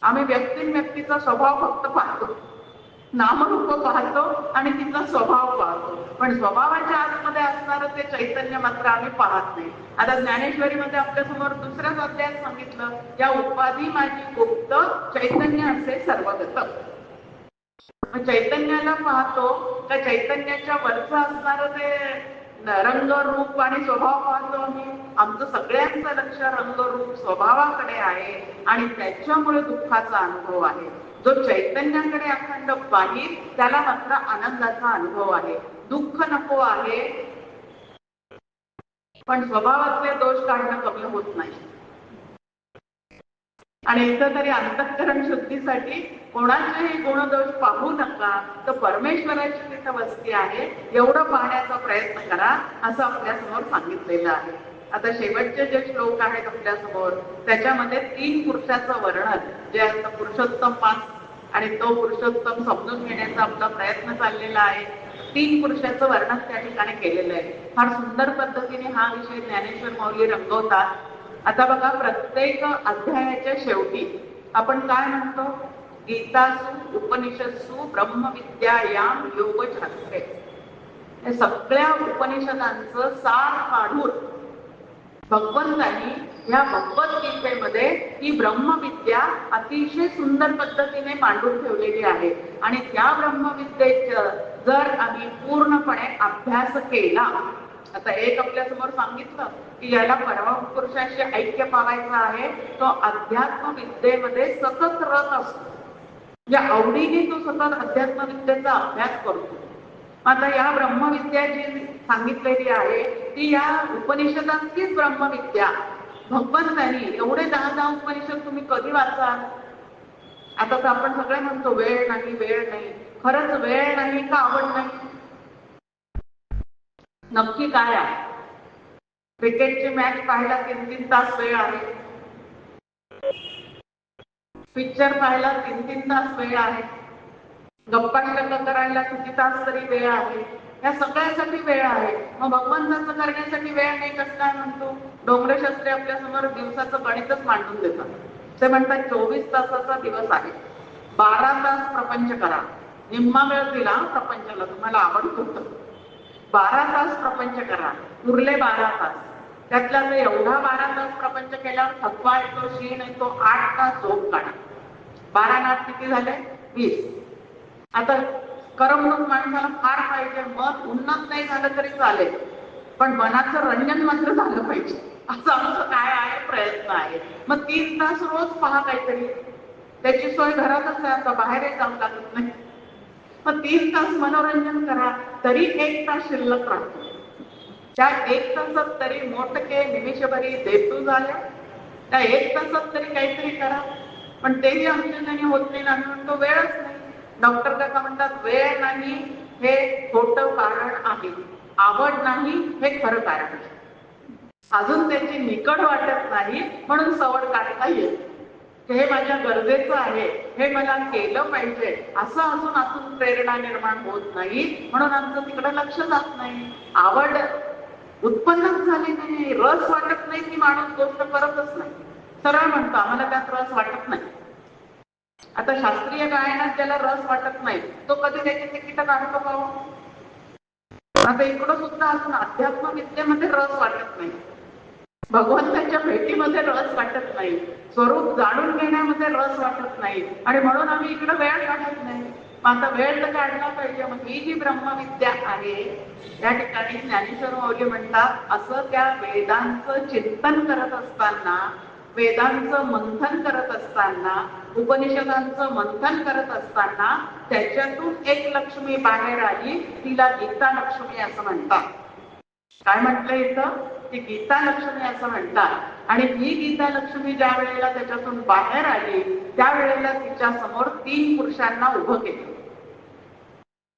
आम्ही व्यक्तीचा स्वभाव फक्त पाहतो. नामरूप पाहतो आणि तिचा स्वभाव पाहतो, पण स्वभावाच्या आतमध्ये असणारं ते चैतन्य मात्र आम्ही पाहत नाही. आता ज्ञानेश्वरीमध्ये आपल्या समोर दुसऱ्याच अध्यायात सांगितलं, या उपाधी माझी गुप्त, चैतन्य असे सर्वगत. चैतन्याला पाहतो का चैतन्याच्या वरचं असणारं ते रंग रूप आणि स्वभाव पाहतो आम्ही? आमचं सगळ्यांचं लक्ष रंग रूप स्वभावाकडे आहे आणि त्याच्यामुळे दुःखाचा अनुभव आहे. जो चैतन्याकडे अखंड पाहिल त्याला मात्र आनंदाचा अनुभव आहे. दुःख नको आहे, पण स्वभावातले दोष काढणं कमी होत नाही. आणि इथं तरी अंतःकरण शुद्धीसाठी कोणाचेही गुणदोष पाहू नका, तर परमेश्वराची तिथं वस्ती आहे एवढं पाहण्याचा प्रयत्न करा, असं आपल्या समोर सांगितलेलं आहे. आता शेवटचे जे श्लोक आहेत आपल्या समोर त्याच्यामध्ये 3 पुरुषाचं वर्णन जे आता पुरुषोत्तम 5 आणि तो पुरुषोत्तम समजून घेण्याचा आपला प्रयत्न चाललेला आहे. 3 पुरुषाचं वर्णन त्या ठिकाणी केलेलं आहे. फार सुंदर पद्धतीने हा विषय ज्ञानेश्वर माऊली रंगवतात. आता बघा, प्रत्येक अध्यायाच्या शेवटी आपण काय म्हणतो? गीतासु उपनिषत्सु ब्रह्मविद्यायाम योगशास्त्रे. हे सगळ्या उपनिषदांचं सार काढून भगवंतांनी या भगवद्गीतेमध्ये ही ब्रह्मविद्या अतिशय सुंदर पद्धतीने मांडून ठेवलेली आहे. आणि त्या ब्रह्मविद्येचा जर आम्ही पूर्णपणे अभ्यास केला, आता एक आपल्या समोर सांगितलं की याला परमपुरुषाशी ऐक्य पावायचं आहे, तो अध्यात्म विद्येमध्ये सतत रस असतो. या आवडीने तो सतत अध्यात्म विद्येचा अभ्यास करतो. आता या ब्रह्मविद्या जी सांगितलेली आहे ती या उपनिषदांचीच ब्रह्मविद्या. भगवंतांनी एवढे 10 उपनिषद तुम्ही कधी वाचाल? आता तर आपण सगळे म्हणतो वेळ नाही, वेळ नाही. खरंच वेळ नाही का आवड नाही? नक्की काय आहे? क्रिकेटची मॅच पाहायला 3-3 तास वेळ आहे, पिक्चर पाहायला 3-3 तास वेळ आहे, गप्पा करायला किती तास तरी वेळ आहे. या सगळ्यासाठी वेळ आहे. मग भगवंताचं करण्यासाठी वेळ नाही कसं काय म्हणतो? डोंगरे शास्त्री आपल्या समोर दिवसाचं गणितच मांडून देतात. ते म्हणतात 24 तासाचा दिवस आहे, 12 तास प्रपंच करा. निम्मा वेळ दिला प्रपंचाला, तुम्हाला आवडतो तर 12 तास प्रपंच करा, उरले 12 तास. त्यातला एवढा 12 तास प्रपंच केल्यावर थकवा येतो, शीण येतो, 8 तास झोप काढा. 12 आणि 8 किती झाले? 20. आता करमणूक माणसाला फार पाहिजे. मन उन्नत नाही झालं तरी चालेल, पण मनाचं रंजन मात्र झालं पाहिजे, असं आमचं काय आहे, प्रयत्न आहे. मग 3 तास रोज पहा काहीतरी. त्याची सोय घरातच आहे, आता बाहेरही जाऊ लागत नाही. मग 3 तास मनोरंजन करा, तरी 1 तास शिल्लक राहतो. त्या 1 तासात तरी मोठके निमिषभरी देतू झाले, त्या 1 तासात तरी काहीतरी करा. पण तेही आमच्याने होत नाही. आम्ही म्हणतो वेळच नाही. डॉक्टर काका म्हणतात वेळ नाही हे खोटं कारण आहे, आवड नाही हे खरं कारण आहे. अजून त्याची निकड वाटत नाही म्हणून सवड काढता येत. हे माझ्या गरजेचं आहे, हे मला केलं पाहिजे, असं अजून प्रेरणा निर्माण होत नाही, म्हणून आमचं तिकडे लक्ष जात नाही. आवड उत्पन्नच झाली नाही, रस वाटत नाही की माणूस गोष्ट करतच नाही. सरळ म्हणतो आम्हाला त्यात रस वाटत नाही. आता शास्त्रीय गायनात ज्याला रस वाटत नाही तो कधी त्याची तिकीट काढतो का? आता इकडं सुद्धा अजून अध्यात्म विद्येमध्ये रस वाटत नाही, भगवंताच्या भेटीमध्ये रस वाटत नाही, स्वरूप जाणून घेण्यामध्ये रस वाटत नाही, आणि म्हणून आम्ही इकडे वेळ काढत नाही. आता वेळ तर काढला पाहिजे. मग ही जी ब्रह्मविद्या आहे या ठिकाणी ज्ञानेश्वर माऊली म्हणतात, असं त्या वेदांचं चिंतन करत असताना, वेदांचं मंथन करत असताना, उपनिषदांचं मंथन करत असताना त्याच्यातून एक लक्ष्मी बाहेर आली, तिला गीता लक्ष्मी असं म्हणतात. काय म्हटलं इथं? ती गीता लक्ष्मी असं म्हणतात. आणि ही गीता लक्ष्मी ज्या वेळेला त्याच्यातून बाहेर आली त्यावेळेला तिच्या समोर 3 पुरुषांना उभं केलं.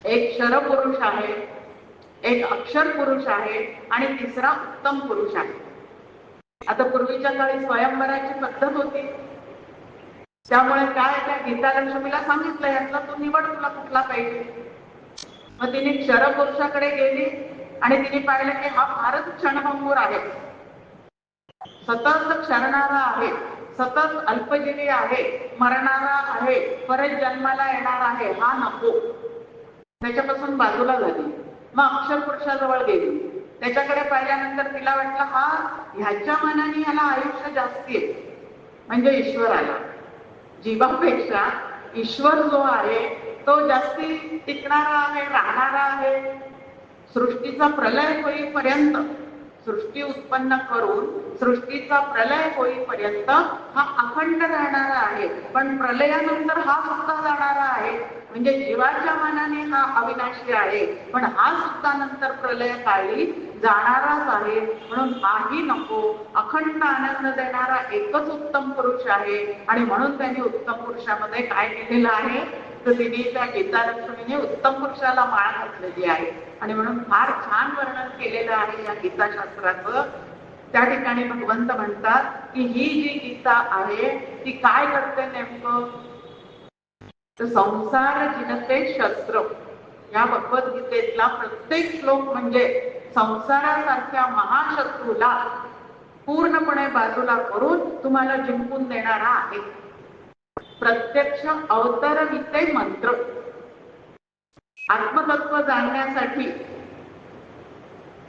एक शर पुरुष आहे, एक अक्षर पुरुष आहे आणि तिसरा उत्तम पुरुष आहे. आता पूर्वीच्या काळी स्वयंवराची पद्धत होती, त्यामुळे काय त्या गीता लक्ष्मीला सांगितलं यातला तू निवड, तुला कुठला पाहिजे. मग तिने क्षर पुरुषाकडे गेली आणि तिने पाहिलं की हा फारच क्षणभंगूर आहे, सतत क्षरणारा आहे, सतत अल्पजीवी आहे, मरणारा आहे, परत जन्माला येणार आहे, हा नको. त्याच्यापासून बाजूला झाली. मग अक्षर पुरुषाजवळ गेली. त्याच्याकडे पाहिल्यानंतर तिला वाटलं हा ह्याच्या मनाने ह्याला आयुष्य जास्ती आहे, म्हणजे ईश्वराला. जीवापेक्षा ईश्वर जो आहे तो जास्ती टिकणारा आहे, राहणारा आहे. सृष्टीचा प्रलय होईपर्यंत, सृष्टी उत्पन्न करून सृष्टीचा प्रलय होईपर्यंत हा अखंड राहणारा आहे. पण प्रलयानंतर हा सुद्धा जाणारा आहे. म्हणजे जीवाच्या मनाने हा अविनाशी आहे, पण हा सुद्धा नंतर प्रलय काळी जाणाराच आहे. म्हणून हाही नको. अखंड आनंद देणारा एकच उत्तम पुरुष आहे. आणि म्हणून त्यांनी उत्तम पुरुषामध्ये काय केलेलं आहे, तर तिने त्या गीता लक्ष्मीने उत्तम पुरुषाला माळ घातलेली आहे. आणि म्हणून फार छान वर्णन केलेलं आहे या गीताशास्त्राचं. त्या ठिकाणी भगवंत म्हणतात की ही जी गीता आहे ती काय करते नेमकं, तर संसार जिनते शस्त्र. या भगवद्गीतेतला प्रत्येक श्लोक म्हणजे संसारासारख्या महाशत्रूला पूर्णपणे बाजूला करून तुम्हाला जिंकून देणारा आहे. प्रत्यक्ष अवतरविते मंत्र. आत्मतत्व जाणण्यासाठी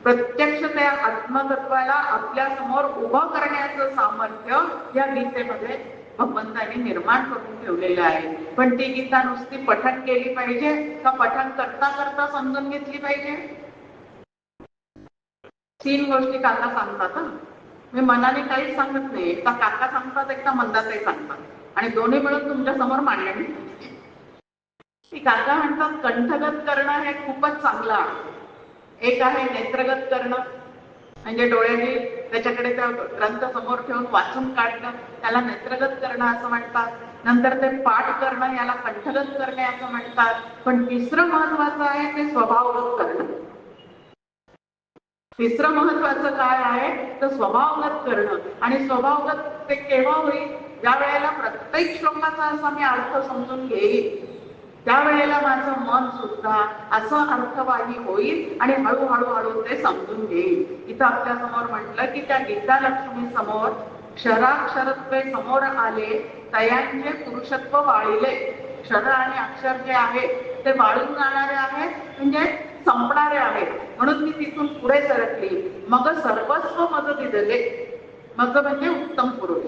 प्रत्यक्ष त्या आत्मतत्वाला आपल्या समोर उभं करण्याचं सामर्थ्य या गीतेमध्ये भगवंतांनी निर्माण करून ठेवलेलं आहे. पण ती गीता नुसती पठण केली पाहिजे का पठण करता करता समजून घेतली पाहिजे? 3 गोष्टी काका सांगतात. मी मनाने काहीच सांगत नाही. एकदा काका सांगतात, एकदा मंदाताई सांगतात, आणि दोन्ही मिळून तुमच्या समोर मांडल्या. ती काका म्हणतात कंठगत करणं हे खूपच चांगलं आहे. एक आहे नेत्रगत करणं, म्हणजे डोळ्याने त्याच्याकडे त्या ग्रंथ समोर ठेवून वाचून काढणं, त्याला नेत्रगत करणं असं म्हणतात. नंतर ते पाठ करणं, याला कंठगत करणे असं म्हणतात. पण तिसरं महत्वाचं आहे ते स्वभावगत करणं. तिसरं महत्वाचं काय आहे तर स्वभावगत करणं. आणि स्वभावगत ते केव्हा होईल, ज्या वेळेला प्रत्येक श्लोकाचा असा मी अर्थ समजून घेईल, त्यावेळेला माझं मन सुद्धा असं अर्थवाही होईल आणि हळूहळू ते समजून घेईल. इथं आपल्या समोर म्हटलं की त्या गीता लक्ष्मी समोर क्षराक्षरत्वे समोर आले, तयांचे पुरुषत्व वाळिले. क्षर आणि अक्षर जे आहे ते वाळून जाणारे आहेत, म्हणजे संपणारे आहेत. म्हणून मी तिथून पुढे सरकली. मग सर्वस्व मज दिदले. मग म्हणजे उत्तम पुरुष,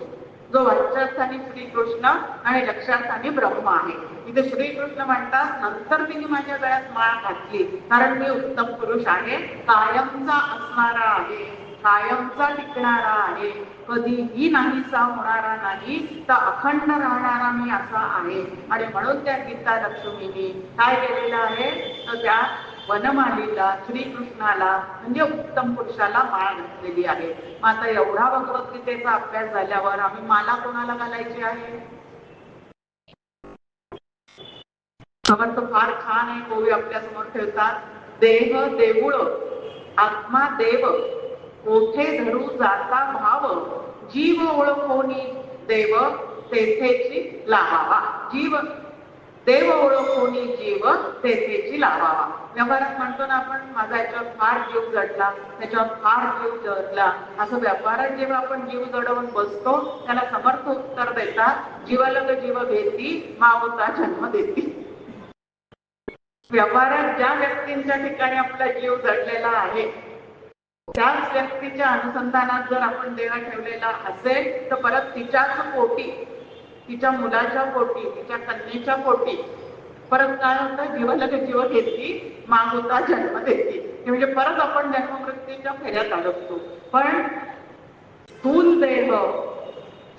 जो वाच्यार्थाने श्रीकृष्ण आणि लक्षार्थाने ब्रह्म आहे. इथे श्रीकृष्ण म्हणतात नंतर तिने माझ्या गळ्यात माळ घातली, कारण मी उत्तम पुरुष आहे, कायमचा असणारा आहे, कायमचा टिकणारा आहे, कधीही नाहीसा होणारा नाही, तर अखंड राहणारा मी असा आहे. आणि म्हणून त्या गीता लक्ष्मीने काय केलेलं आहे, तर त्या वनमालीला श्रीकृष्णाला म्हणजे उत्तम पुरुषाला माळ घातलेली आहे. मग आता एवढा भगवद्गीतेचा अभ्यास झाल्यावर आम्ही माला कोणाला घालायची आहे? समर्थ फार छान आहे ओवी आपल्या समोर ठेवतात. देह देऊळ आत्मा देव, कोठे धरू जाता भाव, जीव ओळखोनी देव तेथेची लावावा. जीव देव ओळखोनी जीव तेथेची लावावा. व्यवहारात म्हणतो ना आपण, माझा याच्यावर फार जीव जडला, त्याच्यावर फार जीव जडला, असं व्यवहारात जेव्हा आपण जीव जडवून बसतो त्याला समर्थ उत्तर देतात, जीवलग जीव घेती मावता जन्म देती. व्यवहारात ज्या व्यक्तींच्या ठिकाणी आपला जीव जडलेला आहे त्याच व्यक्तीच्या अनुसंधानात जर आपण देह ठेवलेला असेल तर परत तिच्याच पोटी, तिच्या मुलाच्या पोटी, तिच्या कन्येच्या पोटी परत काय होतं, जीवलग जीव घेतली मागोता जन्म देती. म्हणजे परत आपण जन्ममृत्यूच्या फेऱ्यात अडकतो. पण स्थूल देह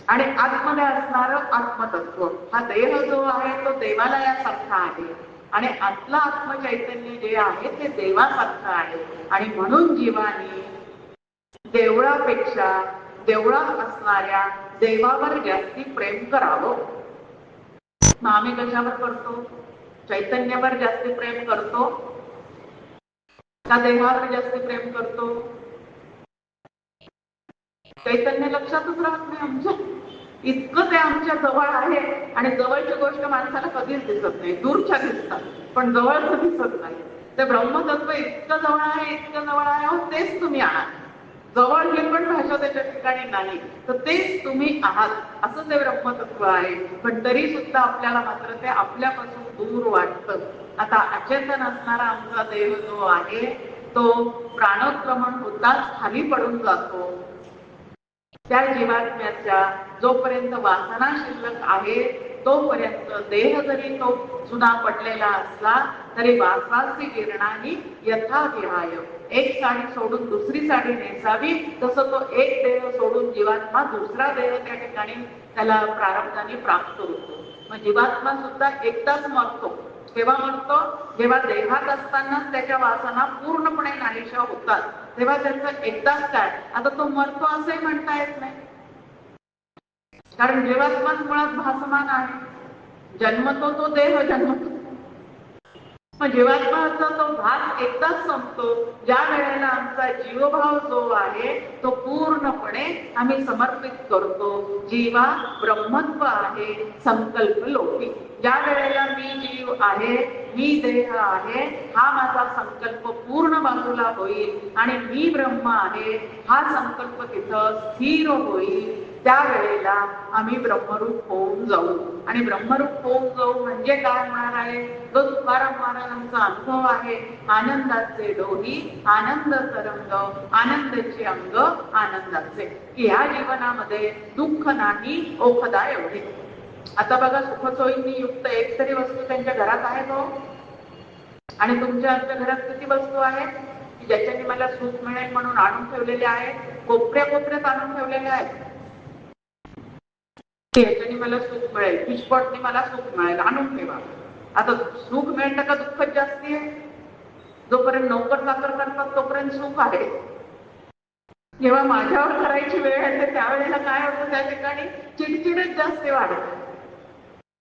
आणि आतमध्ये असणारं आत्मतत्व, हा देह जो आहे तो देवालयासारखा आहे आणि आतलं आत्मचैतन्य जे आहे ते देवासारखं आहे. आणि म्हणून जीवाने देवळापेक्षा देवळात असणाऱ्या देवावर जास्ती प्रेम करावं. मग आम्ही कशावर करतो? चैतन्यावर जास्ती प्रेम करतो का देवावर जास्ती प्रेम करतो? चैतन्य लक्षातच राहत नाही आमच्या. इतकं ते आमच्या जवळ आहे आणि जवळची गोष्ट माणसाला कधीच दिसत नाही, दूरच्या दिसतात पण जवळचं दिसत नाही. ते ब्रह्मतत्व इतकं जवळ आहे, इतकं जवळ आहे, तेच तुम्ही आणा. जवळ ही पण भाषा त्याच्या ठिकाणी नाही, तर तेच तुम्ही आहात असं ते ब्रह्मतत्व आहे. पण तरी सुद्धा आपल्याला मात्र ते आपल्यापासून दूर वाटतं. आता अचेतन असणारा आमचा देव जो आहे तो प्राणोत्क्रमण होताच खाली पडून जातो. त्या जीवात्म्याच्या जोपर्यंत वासना शिल्लक आहे तोपर्यंत देह जरी तो जुना पडलेला असला तरी वासाची गिरणाही यथाविहाय. एक साडी सोडून दुसरी साडी नेसावी तसं तो एक देह सोडून जीवात्मा दुसरा देह त्या ठिकाणी त्याला प्रारब्धाने प्राप्त होतो. मग जीवात्मा सुद्धा एकदाच मरतो. केव्हा मरतो? जेव्हा देहात असतानाच त्याच्या वासना पूर्णपणे नाहीशा होतात, तेव्हा त्याचं एकदाच काय, आता तो मरतो असंही म्हणता येत नाही. कारण जीवात्माच मुळात भासमान आहे. जन्मतो तो देह जन्मतो. मग जीवात्माचा तो भास एकदाच संपतो ज्या वेळेला आमचा जीवभाव जो आहे तो पूर्णपणे आम्ही समर्पित करतो. जीवा ब्रह्मत्व आहे संकल्प लोकी. ज्या वेळेला मी जीव आहे, मी देह आहे, हा माझा संकल्प पूर्ण बाजूला होईल आणि मी ब्रह्म आहे हा संकल्प तिथं स्थिर होईल, त्यावेळेला आम्ही ब्रह्मरूप होऊन जाऊ. आणि ब्रह्मरूप होऊन जाऊ म्हणजे काय होणार आहे? जो तुकाराम महाराजांचा अनुभव आहे, आनंदाचे डोही आनंद तरंग, आनंदाचे अंग आनंदाचे, की ह्या जीवनामध्ये दुःख नाही ओखदा एवढे. आता बघा, सुखसोयींनी युक्त एक तरी वस्तू त्यांच्या घरात आहे तो, आणि तुमच्या आमच्या घरात किती वस्तू आहेत की ज्याच्याने मला सुख मिळेल म्हणून आणून ठेवलेले आहे, कोपऱ्या कोपऱ्यात आणून ठेवलेले आहेत. याच्याने मला सुख मिळेल, पिचपटने मला सुख मिळेल, आणून ठेवा. आता सुख मिळतं का दुःखच जास्ती आहे? जोपर्यंत नोकर चाकर करतात तोपर्यंत सुख आहे. जेव्हा माझ्यावर करायची वेळ येते त्यावेळेला काय होतं, त्या ठिकाणी चिडचिडच जास्त वाढते.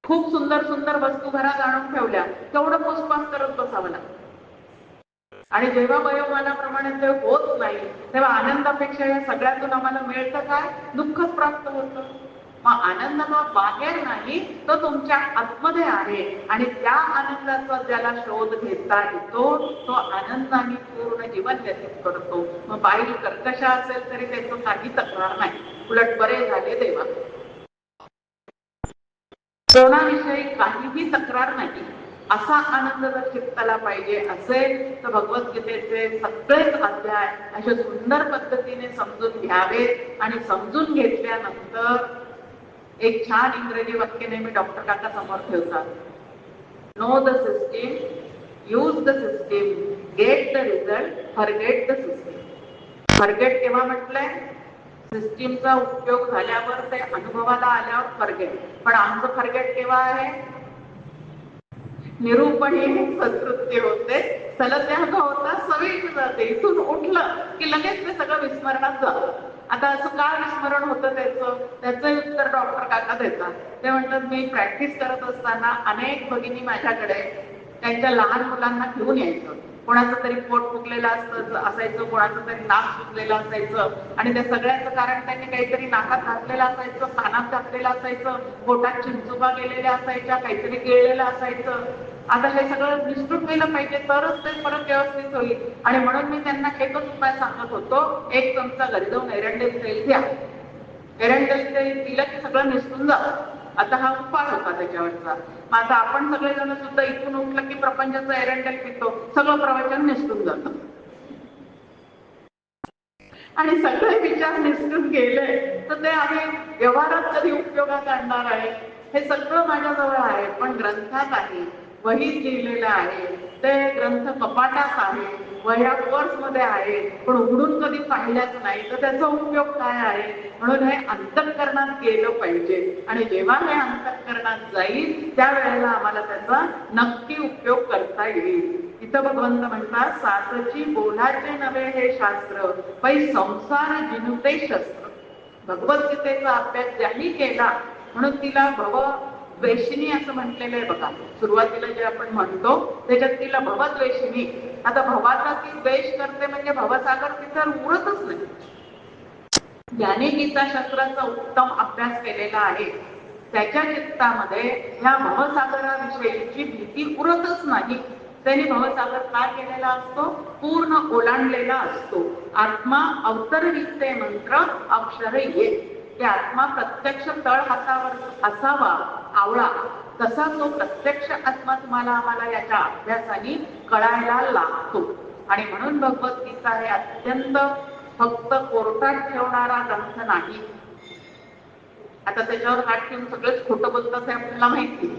खूप सुंदर सुंदर वस्तू घरात आणून ठेवल्या, तेवढं पोसपास करत बसावं लागतं. आणि जेव्हा वयोमानाप्रमाणे ते होत नाही तेव्हा आनंदापेक्षा या सगळ्यातून आम्हाला मिळतं काय? दुःखच प्राप्त होतं. मग आनंद हा बाहेर नाही, तो तुमच्या आतमध्ये आहे. आणि त्या आनंदाचा ज्याला शोध घेता येतो तो आनंदाने पूर्ण जीवन व्यतीत करतो. मग बाई कर्कशा असेल तरी त्याचं काही तक्रार नाही, उलट बरे झाले देवा. कोणाविषयी काहीही तक्रार नाही, असा आनंद जर चित्ताला पाहिजे असेल तर भगवद्गीतेचे सगळेच अध्याय अशा सुंदर पद्धतीने समजून घ्यावेत. आणि समजून घेतल्यानंतर एक छान इंग्रजी वाक्य नेहमी डॉक्टर काका समोर ठेवतात, know the system, use the system, get the result, forget the system. Forget केव्हा म्हटलंय? सिस्टीमचा उपयोग झाल्यावर, ते अनुभवाला आल्यावर फॉरगेट. पण आमचं फॉरगेट केव्हा आहे? निरूपणी सत्कृत्य होते, सलत्याग होता, सवयी जाते. इथून उठलं की लगेच ते सगळं विस्मरणात जातं. आता असं का विस्मरण होतं त्याचं उत्तर डॉक्टर काका देतात. ते म्हणतात, मी प्रॅक्टिस करत असताना अनेक भगिनी माझ्याकडे त्यांच्या लहान मुलांना घेऊन यायचं. कोणाचं तरी पोट फुगलेलं असायचं, कोणाचं तरी नाक फुगलेलं असायचं, आणि त्या सगळ्याचं कारण त्यांनी काहीतरी नाकात घातलेलं असायचं, कानात घातलेलं असायचं, पोटात चिंचुका गेलेल्या असायच्या, काहीतरी गिळलेलं असायचं. आता हे सगळं निष्ठून गेलं पाहिजे तरच ते परत व्यवस्थित होईल. आणि म्हणून मी त्यांना एकच उपाय सांगत होतो, एक चमचा घरी जाऊन एरंडेल तेल घ्या. एरंडेल तेल दिलं की सगळं निष्ठून जातं. आता हा उपाय होता त्याच्यावरचा. मग आता आपण सगळेजण सुद्धा इथून उठलं की प्रपंचाचं एरंडेल पितो, सगळं प्रवचन निष्ठून जातं. आणि सगळे विचार निष्ठून गेले तर ते आम्ही व्यवहारात कधी उपयोगात आणणार आहे? हे सगळं माझ्याजवळ आहे, पण ग्रंथात आहे, वहीत लिहिलेलं आहे. ते ग्रंथ कपाटात आहे, वह्या पर्समध्ये आहे, पण उघडून कधी पाहिल्याच नाही, तर त्याचा उपयोग काय आहे? म्हणून हे अंतःकरणात गेलं पाहिजे. आणि जेव्हा हे अंतःकरणात जाईल त्यावेळेला आम्हाला त्याचा नक्की उपयोग करता येईल. इथं भगवंत म्हणतात, सातची बोलाचे नवे हे शास्त्र, पै संसार जिनुते शस्त्र. भगवद्गीतेचा अभ्यास ज्यांनी केला म्हणून तिला भव द्वेषिणी असं म्हटलेलं आहे बघा. सुरुवातीला जे आपण म्हणतो त्याच्यात तिला भवद्वेषिणी. आता भवाचा ती द्वेष करते म्हणजे भवसागर तिथं उरतच नाही. ज्याने गीताशास्त्राचा उत्तम अभ्यास केलेला आहे त्याच्या चित्तामध्ये ह्या भवसागराविषयीची भीती उरतच नाही. त्यांनी भवसागर काय केलेला असतो? पूर्ण ओलांडलेला असतो. आत्मा अवतरविते मंत्र अक्षर ये. ते आत्मा प्रत्यक्ष तळ हातावर असावा आवळा, तसा तो प्रत्यक्ष आत्मा तुम्हाला आम्हाला याच्या अभ्यासाने कळायला लागतो. आणि म्हणून भगवद्गीता हे अत्यंत फक्त कोर्टात ठेवणारा ग्रंथ नाही. आता त्याच्यावर हात ठेवून सगळेच खोटं बोलतात हे आपल्याला माहिती,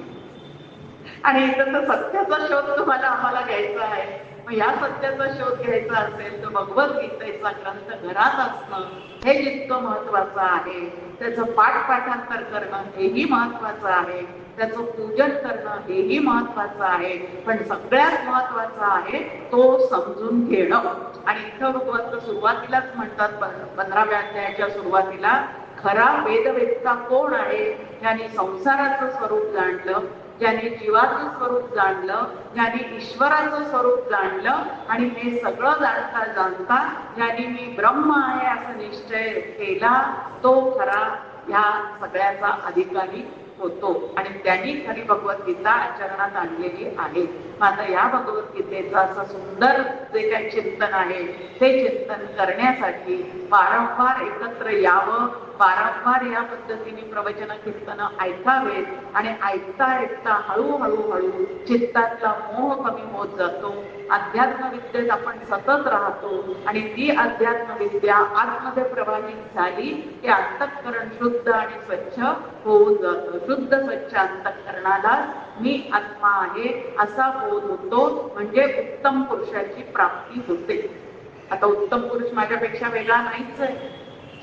आणि इथं तर सत्याचा शोध तुम्हाला आम्हाला घ्यायचा आहे. मग या सत्याचा शोध घ्यायचा असेल तर भगवद्गीतेचा ग्रंथ घरात असणं हे जितकं महत्वाचं आहे, त्याचं पाठपाठांतर करणं हेही महत्वाचं आहे, त्याचं पूजन करणं हेही महत्वाचं आहे, पण सगळ्यात महत्वाचं आहे तो समजून घेणं. आणि इथं भगवंत सुरुवातीलाच म्हणतात 15व्या अध्यायाच्या सुरुवातीला, खरा वेदवेत्ता कोण आहे? ज्याने संसाराचं स्वरूप जाणलं, ज्याने जीवाचं स्वरूप जाणलं, ज्याने ईश्वराचं स्वरूप जाणलं, आणि हे सगळं जाणता जाणता ज्याने मी ब्रह्म आहे असं निश्चय केला, तो खरा ह्या सगळ्याचा अधिकारी होतो. आणि त्यांनी खरी भगवद्गीता आचरणात आणलेली आहे. आता या भगवद्गीतेचं असं सुंदर जे काही चिंतन आहे ते चिंतन करण्यासाठी वारंवार एकत्र यावं, वारंवार या पद्धतीने प्रवचन कीर्तन ऐकावेत. आणि ऐकता ऐकता हळूहळू चित्तातला मोह कमी होत जातो. अध्यात्म विद्येत आपण सतत राहतो, आणि ती अध्यात्म विद्या आतमध्ये प्रवाहित झाली की अंतःकरण शुद्ध आणि स्वच्छ होऊन जातं. शुद्ध स्वच्छ अंतःकरणाला मी आत्मा आहे असा बोध होतो, म्हणजे उत्तम पुरुषाची प्राप्ती होते. आता उत्तम पुरुष माझ्यापेक्षा वेगळा नाहीच आहे.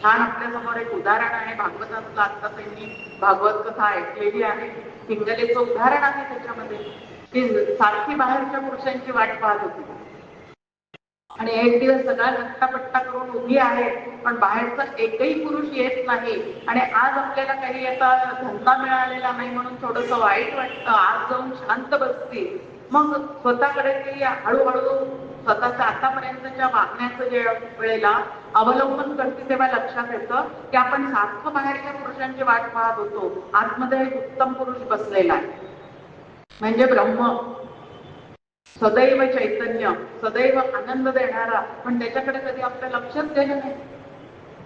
छान आपल्या समोर एक उदाहरण आहे भागवतातलं. आता त्यांनी भागवत कथा ऐकलेली आहे. पिंगलेचं उदाहरण आहे त्याच्यामध्ये. ती सारखी बाहेरच्या पुरुषांची वाट पाहत होती, आणि एक दिवस सगळा नट्टापट्टा करून उभी आहे, पण बाहेरचा एकही पुरुष येत नाही. आणि आज आपल्याला काही आता धंदा मिळालेला नाही म्हणून थोडस वाईट वाटतं. आज जाऊन शांत बसते. मग स्वतःकडे ती हळूहळू स्वतःच्या आतापर्यंतच्या वागण्याचं जे वेळेला अवलंबन करते, तेव्हा लक्षात येतं की आपण सारखं बाहेरच्या पुरुषांची वाट पाहत होतो. आतमध्ये एक उत्तम पुरुष बसलेला आहे, म्हणजे ब्रह्म, सदैव चैतन्य, सदैव आनंद देणारा, पण त्याच्याकडे कधी आपलं लक्षच गेलं नाही.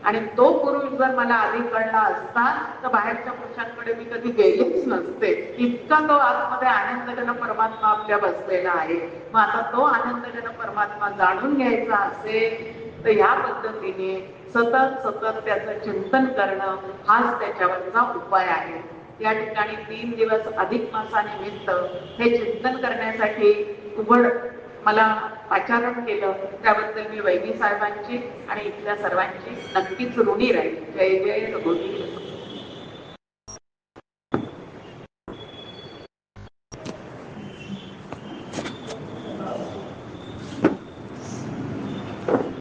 आणि तो पुरुष जर मला आधी कळला असता तर बाहेरच्या पुरुषांकडे मी कधी गेलेच नसते. इतका तो आतमध्ये आनंदघन परमात्मा आपल्या बसलेला आहे. मग आता तो आनंदघन परमात्मा जाणून घ्यायचा असेल तर या पद्धतीने सतत सतत त्याचं चिंतन करणं हाच त्याच्यावरचा उपाय आहे. या ठिकाणी 3 दिवस अधिक मासानिमित्त हे चिंतन करण्यासाठी उघड मला आचरण केलं, त्याबद्दल मी वैदी साहेबांची आणि इथल्या सर्वांची नक्कीच ऋणी राहील. जय जय रघुवीर.